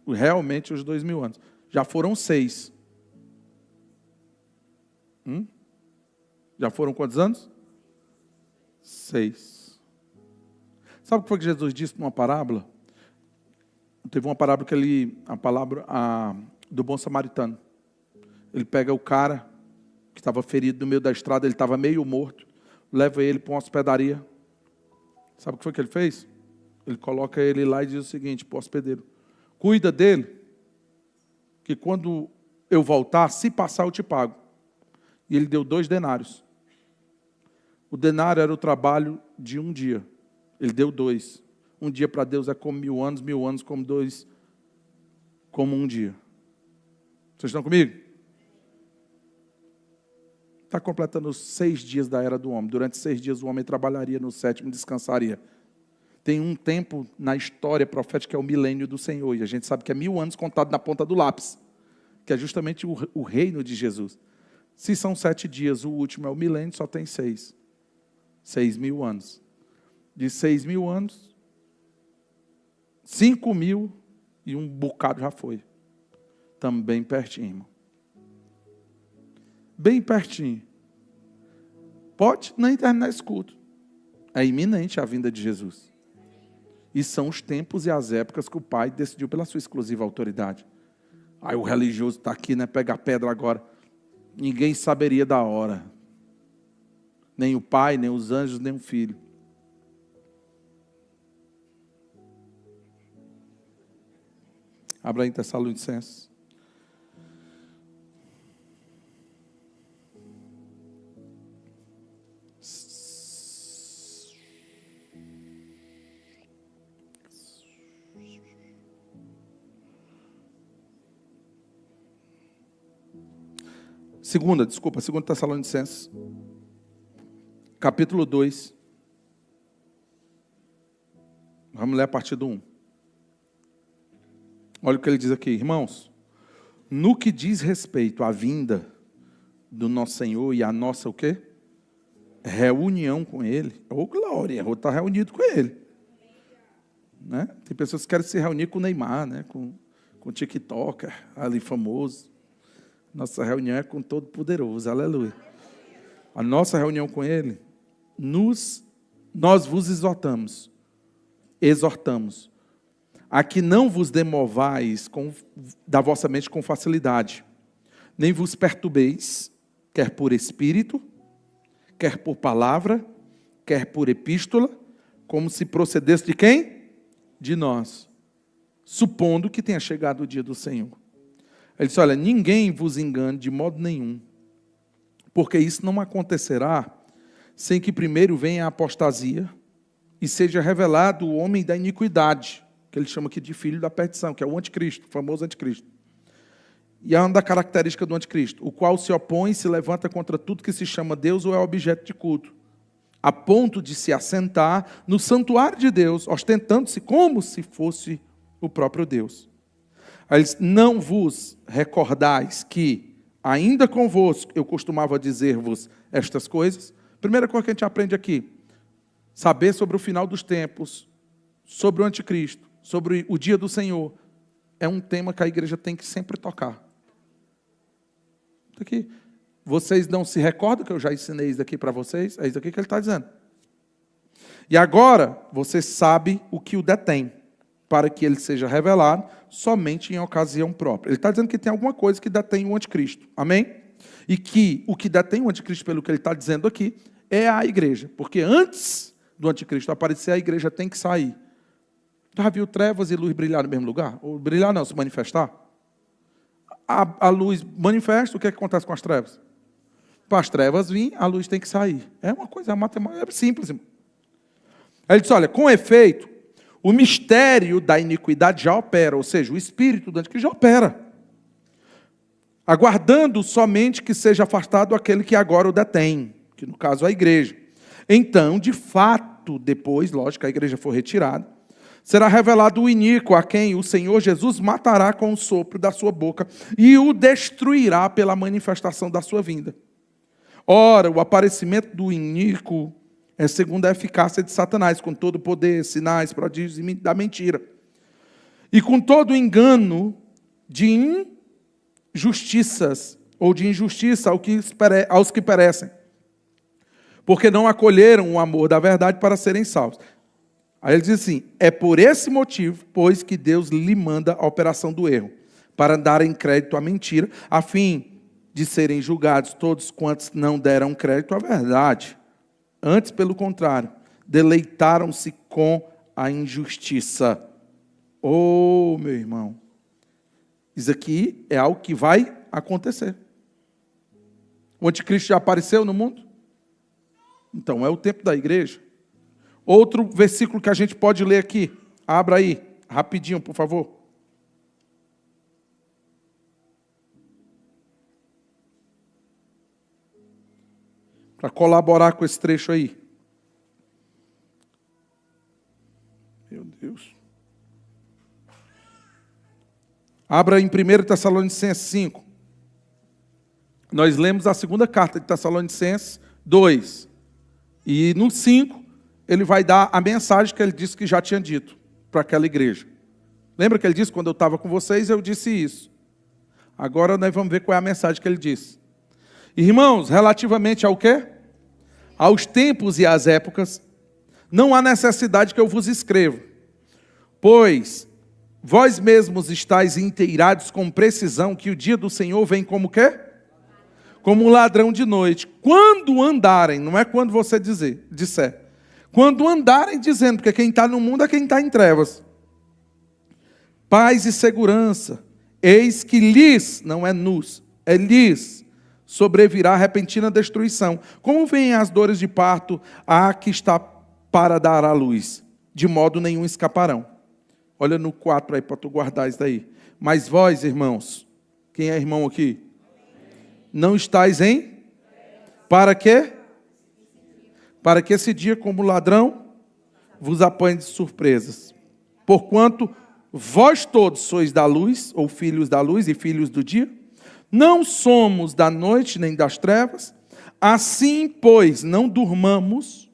realmente os 2000 anos. Já foram 6. Já foram quantos anos? 6. Sabe o que foi que Jesus disse numa parábola? Teve uma parábola que do bom samaritano. Ele pega o cara que estava ferido no meio da estrada, ele estava meio morto, leva ele para uma hospedaria. Sabe o que foi que ele fez? Ele coloca ele lá e diz o seguinte para o hospedeiro: cuida dele, que quando eu voltar, se passar eu te pago. E ele deu 2 denários. O denário era o trabalho de um dia. Ele deu 2. Um dia para Deus é como 1000 anos, 1000 anos como 2, como um dia. Vocês estão comigo? Está completando os 6 dias da era do homem. Durante 6 dias o homem trabalharia, no 7º descansaria. Tem um tempo na história profética que é o milênio do Senhor. E a gente sabe que é 1000 anos contado na ponta do lápis. Que é justamente o reino de Jesus. Se são 7 dias, o último é o milênio, só tem 6. 6.000 anos. De 6.000 anos, 5.000 e um bocado já foi. Também pertinho, irmão. Bem pertinho. Pode nem terminar esse culto. É iminente a vinda de Jesus. E são os tempos e as épocas que o Pai decidiu pela sua exclusiva autoridade. Aí o religioso está aqui, né? Pega a pedra agora. Ninguém saberia da hora. Nem o Pai, nem os anjos, nem o Filho. Abra aí Tessalonicenses. Segunda Tessalonicenses, capítulo 2. Vamos ler a partir do 1. Olha o que ele diz aqui, irmãos. No que diz respeito à vinda do nosso Senhor e à nossa o quê? Reunião com Ele. Ô glória, eu vou estar reunido com Ele. Né? Tem pessoas que querem se reunir com o Neymar, né? com o TikToker, ali famoso. Nossa reunião é com o Todo-Poderoso, aleluia. A nossa reunião com Ele, nós vos exortamos, a que não vos demovais da vossa mente com facilidade, nem vos perturbeis, quer por espírito, quer por palavra, quer por epístola, como se procedesse de quem? De nós, supondo que tenha chegado o dia do Senhor. Ele disse, olha, ninguém vos engane de modo nenhum, porque isso não acontecerá sem que primeiro venha a apostasia e seja revelado o homem da iniquidade, que ele chama aqui de filho da perdição, que é o anticristo, o famoso anticristo. E é uma da característica do anticristo, o qual se opõe e se levanta contra tudo que se chama Deus ou é objeto de culto, a ponto de se assentar no santuário de Deus, ostentando-se como se fosse o próprio Deus. Aí eles, não vos recordais que, ainda convosco, eu costumava dizer-vos estas coisas. Primeira coisa que a gente aprende aqui, saber sobre o final dos tempos, sobre o anticristo, sobre o dia do Senhor, é um tema que a igreja tem que sempre tocar. Aqui, vocês não se recordam que eu já ensinei isso aqui para vocês? É isso aqui que ele está dizendo. E agora, você sabe o que o detém, para que ele seja revelado somente em ocasião própria. Ele está dizendo que tem alguma coisa que detém o anticristo. Amém? E que o que detém o anticristo, pelo que ele está dizendo aqui, é a igreja. Porque antes do anticristo aparecer, a igreja tem que sair. Já viu trevas e luz brilhar no mesmo lugar? Ou brilhar não, se manifestar? A luz manifesta, o que acontece com as trevas? Para as trevas vir, a luz tem que sair. É uma coisa matemática, é simples. Aí ele diz, olha, com efeito, o mistério da iniquidade já opera, ou seja, o espírito do anticristo já opera, aguardando somente que seja afastado aquele que agora o detém, que no caso é a igreja. Então, de fato, depois, lógico, a igreja for retirada, Será revelado o iníquo, a quem o Senhor Jesus matará com o sopro da sua boca e o destruirá pela manifestação da sua vinda. Ora, o aparecimento do iníquo é segundo a eficácia de Satanás, com todo o poder, sinais, prodígios da mentira. E com todo o engano de injustiças, ou de injustiça aos que perecem, porque não acolheram o amor da verdade para serem salvos. Aí ele diz assim, é por esse motivo, pois, que Deus lhe manda a operação do erro, para darem crédito à mentira, a fim de serem julgados todos quantos não deram crédito à verdade. Antes, pelo contrário, deleitaram-se com a injustiça. Oh, meu irmão, isso aqui é algo que vai acontecer. O anticristo já apareceu no mundo? Então, é o tempo da igreja. Outro versículo que a gente pode ler aqui. Abra aí, rapidinho, por favor. Para colaborar com esse trecho aí. Meu Deus. Abra em 1 Tessalonicenses 5. Nós lemos a segunda carta de Tessalonicenses 2. E no 5, ele vai dar a mensagem que ele disse que já tinha dito para aquela igreja. Lembra que ele disse, quando eu estava com vocês, eu disse isso. Agora nós vamos ver qual é a mensagem que ele disse. Irmãos, relativamente ao quê? Aos tempos e às épocas, não há necessidade que eu vos escreva, pois vós mesmos estáis inteirados com precisão que o dia do Senhor vem como quê? Como um ladrão de noite. Quando andarem, não é quando você disser, quando andarem dizendo, porque quem está no mundo é quem está em trevas. Paz e segurança, eis que lhes, não é nos, é lhes, sobrevirá repentina destruição. Como vêm as dores de parto a que está para dar à luz? De modo nenhum escaparão. Olha no 4 aí para tu guardar isso daí. Mas vós, irmãos, quem é irmão aqui? Não estáis em? Para quê? Para que esse dia, como ladrão, vos apanhe de surpresas. Porquanto vós todos sois da luz, ou filhos da luz e filhos do dia, não somos da noite nem das trevas, assim, pois, não durmamos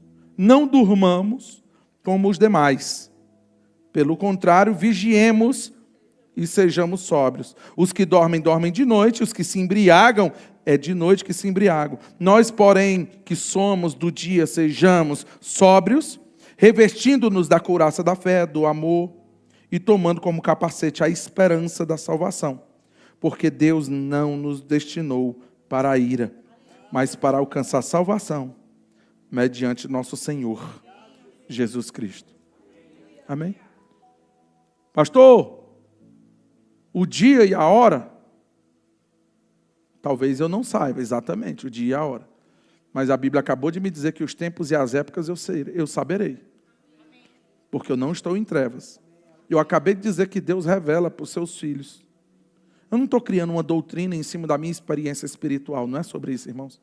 como os demais. Pelo contrário, vigiemos e sejamos sóbrios. Os que dormem, dormem de noite, os que se embriagam, é de noite que se embriagam. Nós, porém, que somos do dia, sejamos sóbrios, revestindo-nos da couraça da fé, do amor, e tomando como capacete a esperança da salvação. Porque Deus não nos destinou para a ira, mas para alcançar salvação, mediante nosso Senhor, Jesus Cristo. Amém? Pastor, o dia e a hora, talvez eu não saiba exatamente o dia e a hora, mas a Bíblia acabou de me dizer que os tempos e as épocas eu saberei, porque eu não estou em trevas. Eu acabei de dizer que Deus revela para os seus filhos. Eu não estou criando uma doutrina em cima da minha experiência espiritual, não é sobre isso, irmãos.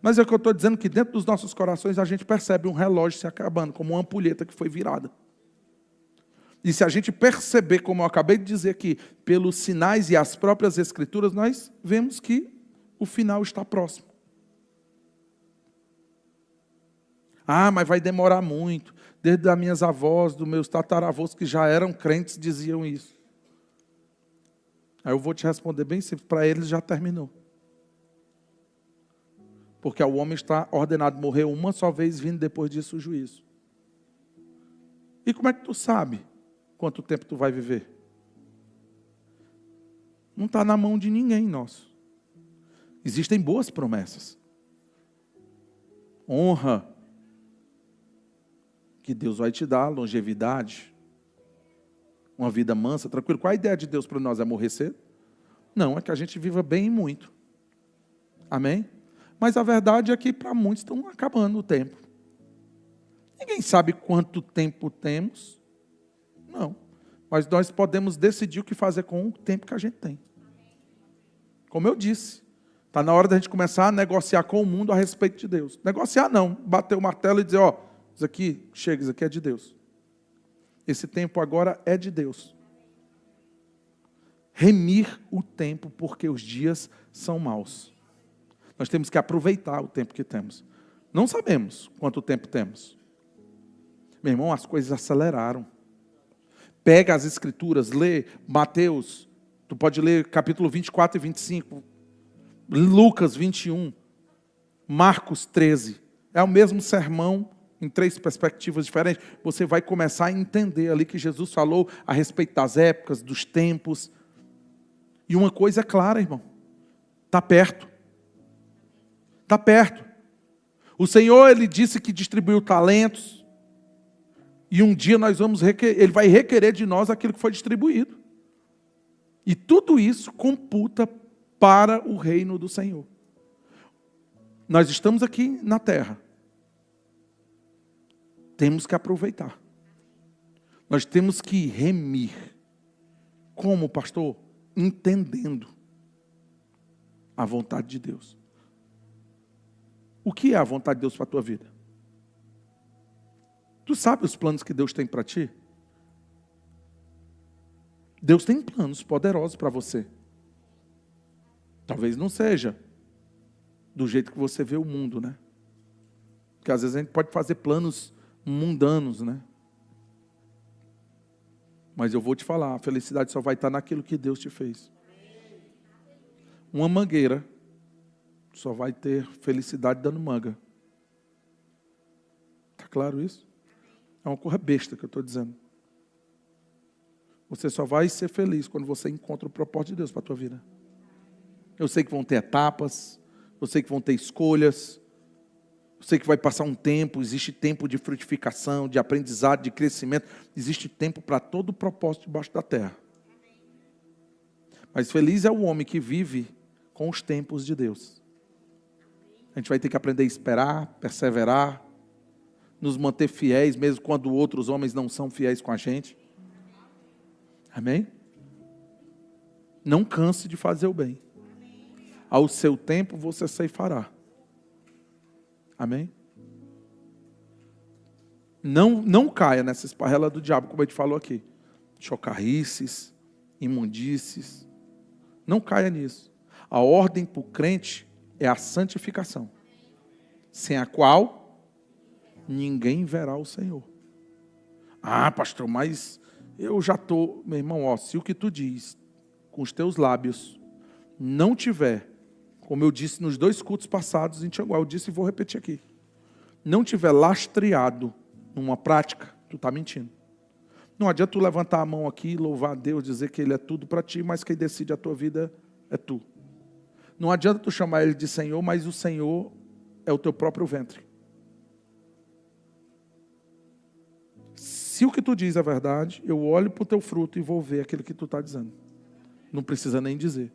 Mas é que eu estou dizendo que dentro dos nossos corações a gente percebe um relógio se acabando, como uma ampulheta que foi virada. E se a gente perceber, como eu acabei de dizer aqui, pelos sinais e as próprias escrituras, nós vemos que o final está próximo. Ah, mas vai demorar muito. Desde as minhas avós, dos meus tataravós que já eram crentes, diziam isso. Aí eu vou te responder bem simples, para eles já terminou. Porque o homem está ordenado a morrer uma só vez, vindo depois disso o juízo. E como é que tu sabe quanto tempo tu vai viver? Não está na mão de ninguém nosso. Existem boas promessas. Honra, que Deus vai te dar, longevidade, uma vida mansa, tranquila. Qual a ideia de Deus para nós? É morrer cedo? Não, é que a gente viva bem e muito. Amém? Mas a verdade é que para muitos estão acabando o tempo. Ninguém sabe quanto tempo temos. Não. Mas nós podemos decidir o que fazer com o tempo que a gente tem. Como eu disse, está na hora da gente começar a negociar com o mundo a respeito de Deus. Negociar não, bater o martelo e dizer, ó, isso aqui, chega, isso aqui é de Deus. Esse tempo agora é de Deus. Remir o tempo, porque os dias são maus. Nós temos que aproveitar o tempo que temos. Não sabemos quanto tempo temos. Meu irmão, as coisas aceleraram. Pega as escrituras, lê Mateus, tu pode ler capítulo 24 e 25, Lucas 21, Marcos 13. É o mesmo sermão, em 3 perspectivas diferentes. Você vai começar a entender ali que Jesus falou a respeito das épocas, dos tempos. E uma coisa é clara, irmão. Está perto. Está perto. O Senhor, Ele disse que distribuiu talentos. E um dia Ele vai requerer de nós aquilo que foi distribuído. E tudo isso computa para o reino do Senhor. Nós estamos aqui na terra. Temos que aproveitar. Nós temos que remir. Como, pastor? Entendendo a vontade de Deus. O que é a vontade de Deus para a tua vida? Tu sabe os planos que Deus tem para ti? Deus tem planos poderosos para você. Talvez não seja do jeito que você vê o mundo, né? Porque às vezes a gente pode fazer planos mundanos, né? Mas eu vou te falar, a felicidade só vai estar naquilo que Deus te fez. Uma mangueira só vai ter felicidade dando manga. Está claro isso? É uma coisa besta que eu estou dizendo. Você só vai ser feliz quando você encontra o propósito de Deus para a tua vida. Eu sei que vão ter etapas, eu sei que vão ter escolhas, eu sei que vai passar um tempo, existe tempo de frutificação, de aprendizado, de crescimento. Existe tempo para todo o propósito debaixo da terra. Mas feliz é o homem que vive com os tempos de Deus. A gente vai ter que aprender a esperar, perseverar, nos manter fiéis, mesmo quando outros homens não são fiéis com a gente. Amém? Não canse de fazer o bem. Ao seu tempo você ceifará. Amém? Não caia nessa esparrela do diabo, como a gente falou aqui. Chocarrices, imundícies. Não caia nisso. A ordem para o crente é a santificação, sem a qual ninguém verá o Senhor. Ah, pastor, mas eu já estou... Meu irmão, ó, se o que tu diz com os teus lábios não tiver, como eu disse nos 2 cultos passados em Tianguá, eu disse e vou repetir aqui, não tiver lastreado numa prática, tu está mentindo. Não adianta tu levantar a mão aqui, louvar a Deus, dizer que Ele é tudo para ti, mas quem decide a tua vida é tu. Não adianta tu chamar Ele de Senhor, mas o Senhor é o teu próprio ventre. Se o que tu diz é verdade, eu olho para o teu fruto e vou ver aquilo que tu está dizendo. Não precisa nem dizer.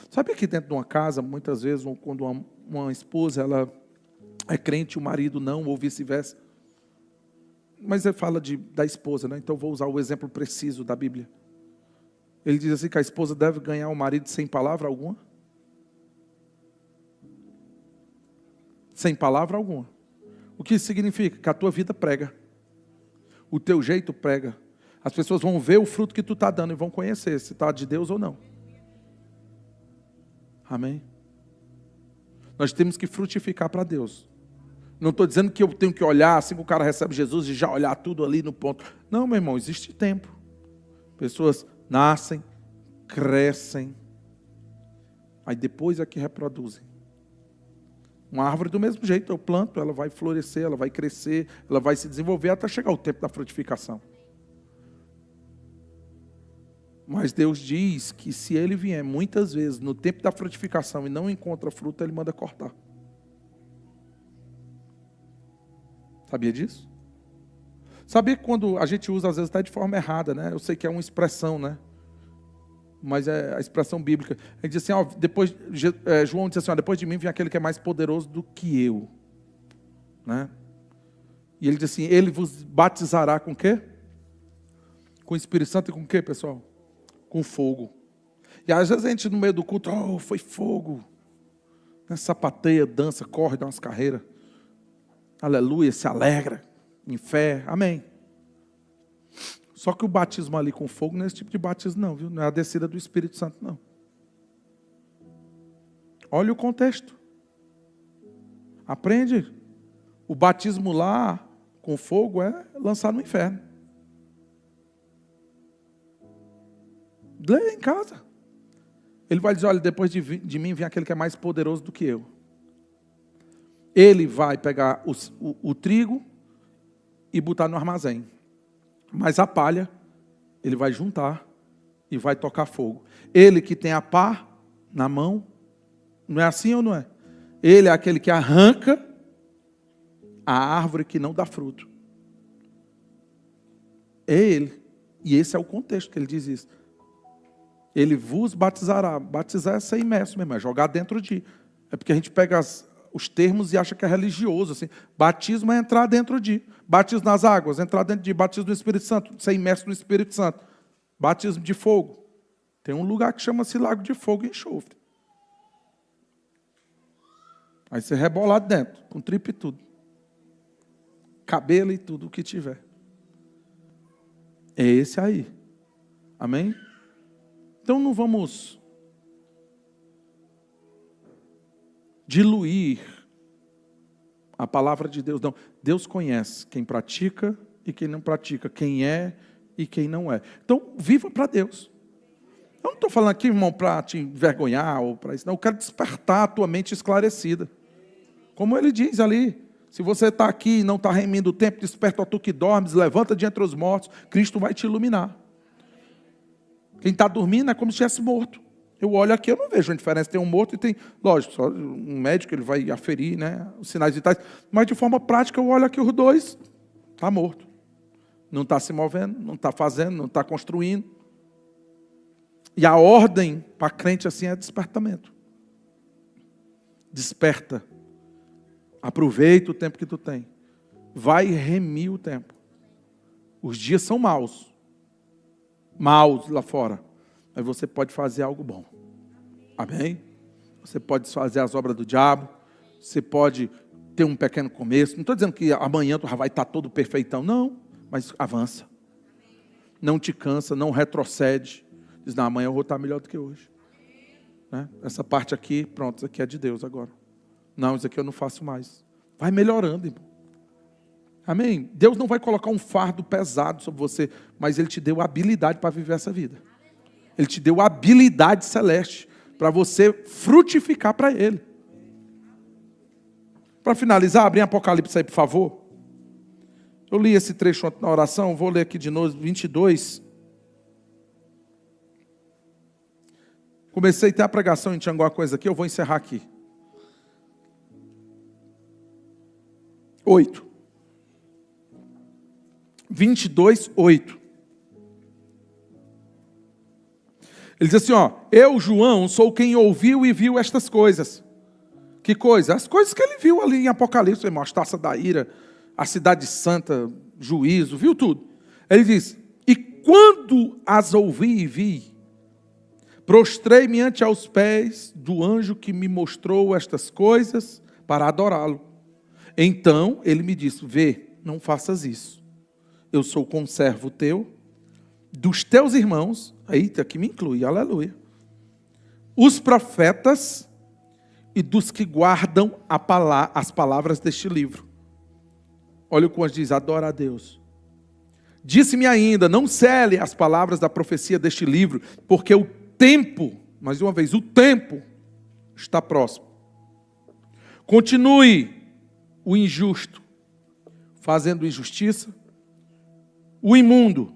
Sabe que dentro de uma casa, muitas vezes, quando uma esposa ela é crente, o marido não, ou vice-versa. Mas ele fala da esposa, né? Então eu vou usar o exemplo preciso da Bíblia. Ele diz assim que a esposa deve ganhar o marido sem palavra alguma. Sem palavra alguma. O que isso significa? Que a tua vida prega. O teu jeito prega. As pessoas vão ver o fruto que tu está dando e vão conhecer se está de Deus ou não. Amém? Nós temos que frutificar para Deus. Não estou dizendo que eu tenho que olhar assim que o cara recebe Jesus e já olhar tudo ali no ponto. Não, meu irmão, existe tempo. Pessoas nascem, crescem, aí depois é que reproduzem. Uma árvore do mesmo jeito, eu planto, ela vai florescer, ela vai crescer, ela vai se desenvolver até chegar o tempo da frutificação. Mas Deus diz que se Ele vier muitas vezes no tempo da frutificação e não encontra fruto, Ele manda cortar. Sabia disso? Sabia que quando a gente usa às vezes até de forma errada, né? Eu sei que é uma expressão, né? Mas é a expressão bíblica. Ele diz assim, ó, João diz assim, ó, depois de mim vem aquele que é mais poderoso do que eu. Né? E ele diz assim, ele vos batizará com o quê? Com o Espírito Santo e com o quê, pessoal? Com fogo. E às vezes a gente no meio do culto, oh, foi fogo. Né? Sapateia, dança, corre, dá umas carreiras. Aleluia, se alegra em fé. Amém. Só que o batismo ali com fogo não é esse tipo de batismo não, viu? Não é a descida do Espírito Santo, não. Olha o contexto. Aprende. O batismo lá com fogo é lançar no inferno. Lê em casa. Ele vai dizer, olha, depois de mim vem aquele que é mais poderoso do que eu. Ele vai pegar o trigo e botar no armazém. Mas a palha, ele vai juntar e vai tocar fogo. Ele que tem a pá na mão, não é assim ou não é? Ele é aquele que arranca a árvore que não dá fruto. É ele. E esse é o contexto que ele diz isso. Ele vos batizará. Batizar é ser imerso mesmo, é jogar dentro de. É porque a gente pega os termos e acha que é religioso. Assim. Batismo é entrar dentro de. Batismo nas águas, entrar dentro de. Batismo no Espírito Santo, ser imerso no Espírito Santo. Batismo de fogo. Tem um lugar que chama-se Lago de Fogo e Enxofre. Aí você rebola dentro, com tripa e tudo. Cabelo e tudo o que tiver. É esse aí. Amém? Então não vamos diluir a palavra de Deus, não. Deus conhece quem pratica e quem não pratica, quem é e quem não é. Então, viva para Deus. Eu não estou falando aqui, irmão, para te envergonhar ou para isso, não. Eu quero despertar a tua mente esclarecida. Como ele diz ali, se você está aqui e não está remindo o tempo, desperta tu que dormes, levanta de entre os mortos, Cristo vai te iluminar. Quem está dormindo é como se estivesse morto. Eu olho aqui, eu não vejo a diferença. Tem um morto e tem, lógico, só um médico ele vai aferir, né, os sinais vitais. Mas de forma prática, eu olho aqui os dois, está morto. Não está se movendo, não está fazendo, não está construindo. E a ordem para crente assim é despertamento. Desperta. Aproveita o tempo que tu tem. Vai remir o tempo. Os dias são maus. Maus lá fora. Mas você pode fazer algo bom. Amém? Você pode fazer as obras do diabo. Você pode ter um pequeno começo. Não estou dizendo que amanhã tu já vai estar todo perfeitão. Não. Mas avança. Não te cansa, não retrocede. Diz, não, amanhã eu vou estar melhor do que hoje. Né? Essa parte aqui, pronto, isso aqui é de Deus agora. Não, isso aqui eu não faço mais. Vai melhorando, irmão. Amém? Deus não vai colocar um fardo pesado sobre você, mas Ele te deu a habilidade para viver essa vida. Ele te deu a habilidade celeste para você frutificar para Ele. Para finalizar, abrir Apocalipse aí, por favor. Eu li esse trecho ontem na oração, vou ler aqui de novo, 22. Comecei a ter a pregação em Tianguá, coisa aqui, eu vou encerrar aqui. 8. 22, 8. Ele diz assim, ó, eu, João, sou quem ouviu e viu estas coisas. Que coisa? As coisas que ele viu ali em Apocalipse, irmão, as taças da ira, a cidade santa, juízo, viu tudo. Ele diz, e quando as ouvi e vi, prostrei-me ante aos pés do anjo que me mostrou estas coisas para adorá-lo. Então ele me disse, vê, não faças isso. Eu sou conservo teu, dos teus irmãos, aí aqui me inclui, aleluia, os profetas e dos que guardam as palavras deste livro. Olha o que o anjo diz, adora a Deus. Disse-me ainda, não cele as palavras da profecia deste livro, porque o tempo, mais uma vez, o tempo está próximo. Continue o injusto fazendo injustiça, o imundo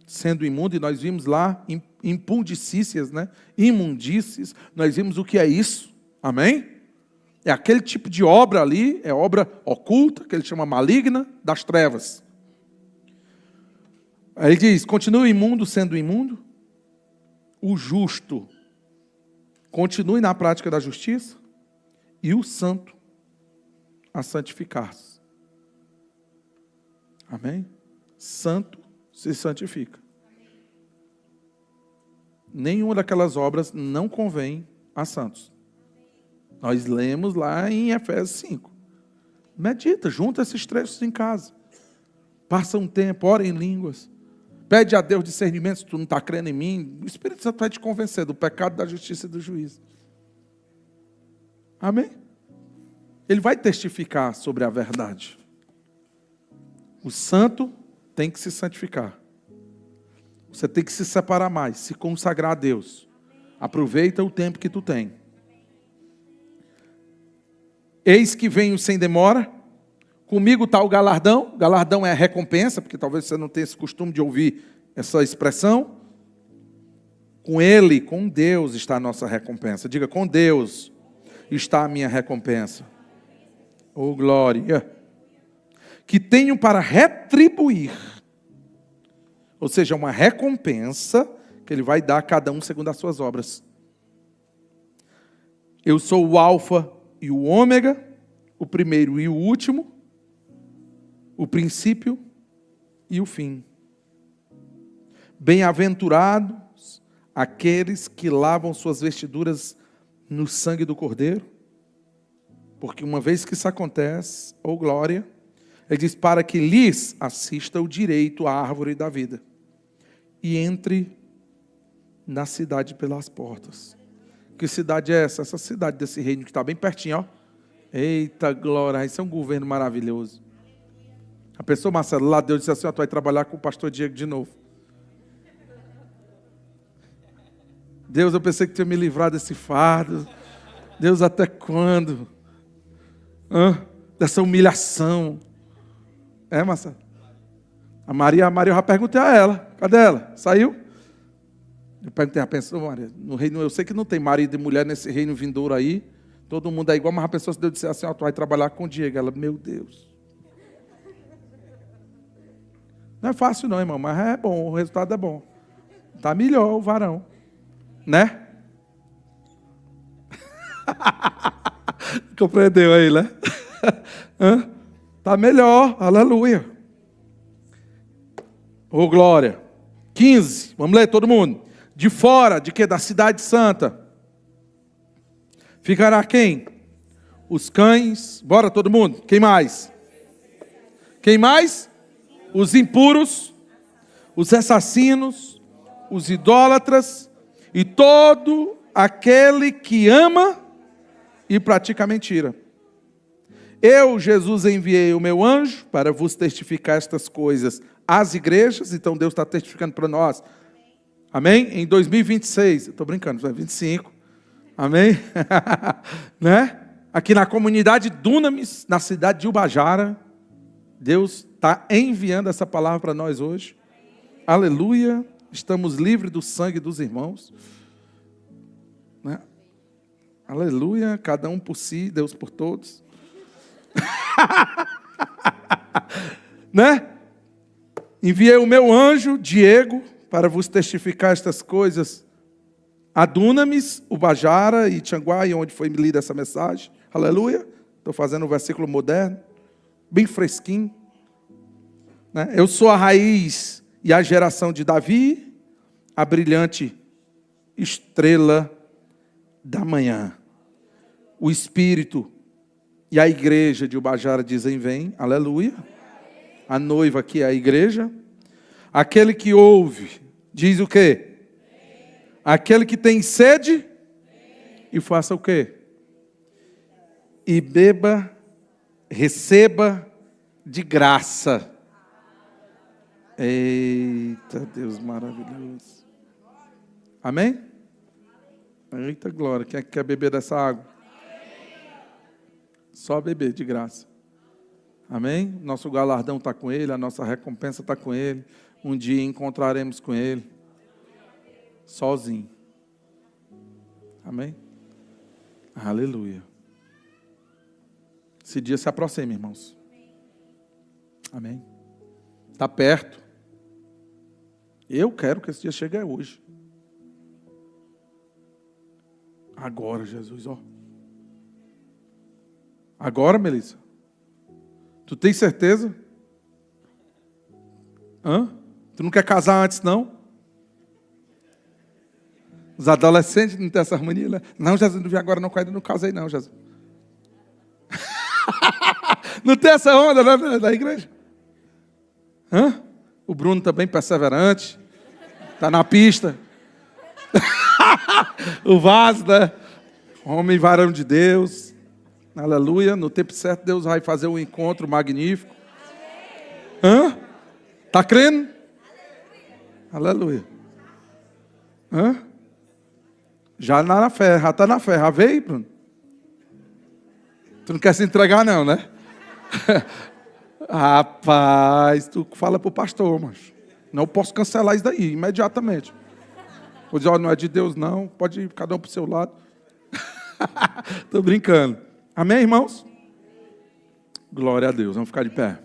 sendo imundo, e nós vimos lá impundicícias, né? Imundícies, nós vimos o que é isso, amém? É aquele tipo de obra ali, é obra oculta, que ele chama maligna, das trevas. Aí ele diz, continue o imundo sendo imundo, o justo continue na prática da justiça, e o santo a santificar-se. Amém? Santo se santifica. Nenhuma daquelas obras não convém a santos. Nós lemos lá em Efésios 5. Medita, junta esses trechos em casa. Passa um tempo, ora em línguas. Pede a Deus discernimento, se tu não está crendo em mim, o Espírito Santo vai te convencer do pecado, da justiça e do juízo. Amém? Ele vai testificar sobre a verdade. O santo tem que se santificar. Você tem que se separar mais, se consagrar a Deus. Aproveita o tempo que tu tem. Eis que venho sem demora. Comigo está o galardão. Galardão é a recompensa, porque talvez você não tenha esse costume de ouvir essa expressão. Com Ele, com Deus está a nossa recompensa. Diga, com Deus está a minha recompensa. Oh, glória. Que tenho para retribuir. Ou seja, uma recompensa que Ele vai dar a cada um segundo as suas obras. Eu sou o alfa e o ômega, o primeiro e o último, o princípio e o fim. Bem-aventurados aqueles que lavam suas vestiduras no sangue do Cordeiro, porque uma vez que isso acontece, oh glória, ele diz, para que lhes assista o direito à árvore da vida, e entre na cidade pelas portas. Que cidade é essa? Essa cidade desse reino que está bem pertinho, ó. Eita glória, isso é um governo maravilhoso. A pessoa, Marcelo, lá Deus disse assim, ó, tu vai trabalhar com o pastor Diego de novo. Deus, eu pensei que tinha me livrado desse fardo. Deus, até quando? Dessa humilhação. É, Marcelo? A Maria eu já perguntei a ela. Cadê ela? Saiu? Eu perguntei, pensou, Maria, no reino, eu sei que não tem marido e mulher nesse reino vindouro aí. Todo mundo é igual, mas a pessoa se Deus disse assim, ó, tu vai trabalhar com o Diego. Ela, meu Deus. Não é fácil não, irmão, mas é bom, o resultado é bom. Está melhor o varão. Né? Compreendeu aí, né? Está melhor, aleluia. Oh, glória. 15, vamos ler todo mundo. De fora, de que? Da cidade santa. Ficará quem? Os cães. Bora todo mundo. Quem mais? Quem mais? Os impuros, os assassinos, os idólatras e todo aquele que ama e pratica mentira. Eu, Jesus, enviei o meu anjo para vos testificar estas coisas às igrejas. Então Deus está testificando para nós. Amém? Em 2026, eu estou brincando, 2025. Amém? Né? Aqui na comunidade Dunamis, na cidade de Ubajara, Deus está enviando essa palavra para nós hoje. Aleluia. Estamos livres do sangue dos irmãos. Né? Aleluia. Cada um por si, Deus por todos. Né? Enviei o meu anjo, Diego, para vos testificar estas coisas a Dunamis, Ubajara e Tianguá, onde foi lida essa mensagem. Aleluia. Estou fazendo um versículo moderno, bem fresquinho. Né? Eu sou a raiz e a geração de Davi, a brilhante estrela da manhã. O Espírito e a igreja de Ubajara dizem vem, aleluia. A noiva aqui é a igreja. Aquele que ouve, diz o quê? Aquele que tem sede, e faça o quê? E beba, receba de graça. Eita, Deus maravilhoso. Amém? Eita glória, quem é que quer beber dessa água? Só beber de graça. Amém? Nosso galardão está com Ele, a nossa recompensa está com Ele. Um dia encontraremos com Ele. Sozinho. Amém? Aleluia. Esse dia se aproxima, irmãos. Amém? Está perto. Eu quero que esse dia chegue hoje. Agora, Jesus, ó. Agora, Melissa. Tu tem certeza? Tu não quer casar antes, não? Os adolescentes não têm essa harmonia, né? Não, Jesus, não vi agora, não, ainda não casei, não, Jesus. Não tem essa onda, né, da igreja? O Bruno também perseverante. Está na pista. O Vaz, né? Homem varão de Deus. Aleluia. No tempo certo, Deus vai fazer um encontro magnífico. Hã? Tá crendo? Aleluia. Hã? Já na fé, já tá na fé. Já veio, Bruno? Tu não quer se entregar não, né? Rapaz, tu fala pro pastor, mas não posso cancelar isso daí, imediatamente. Vou dizer, não é de Deus não, pode ir cada um pro seu lado. Tô brincando. Amém, irmãos? Glória a Deus, vamos ficar de pé.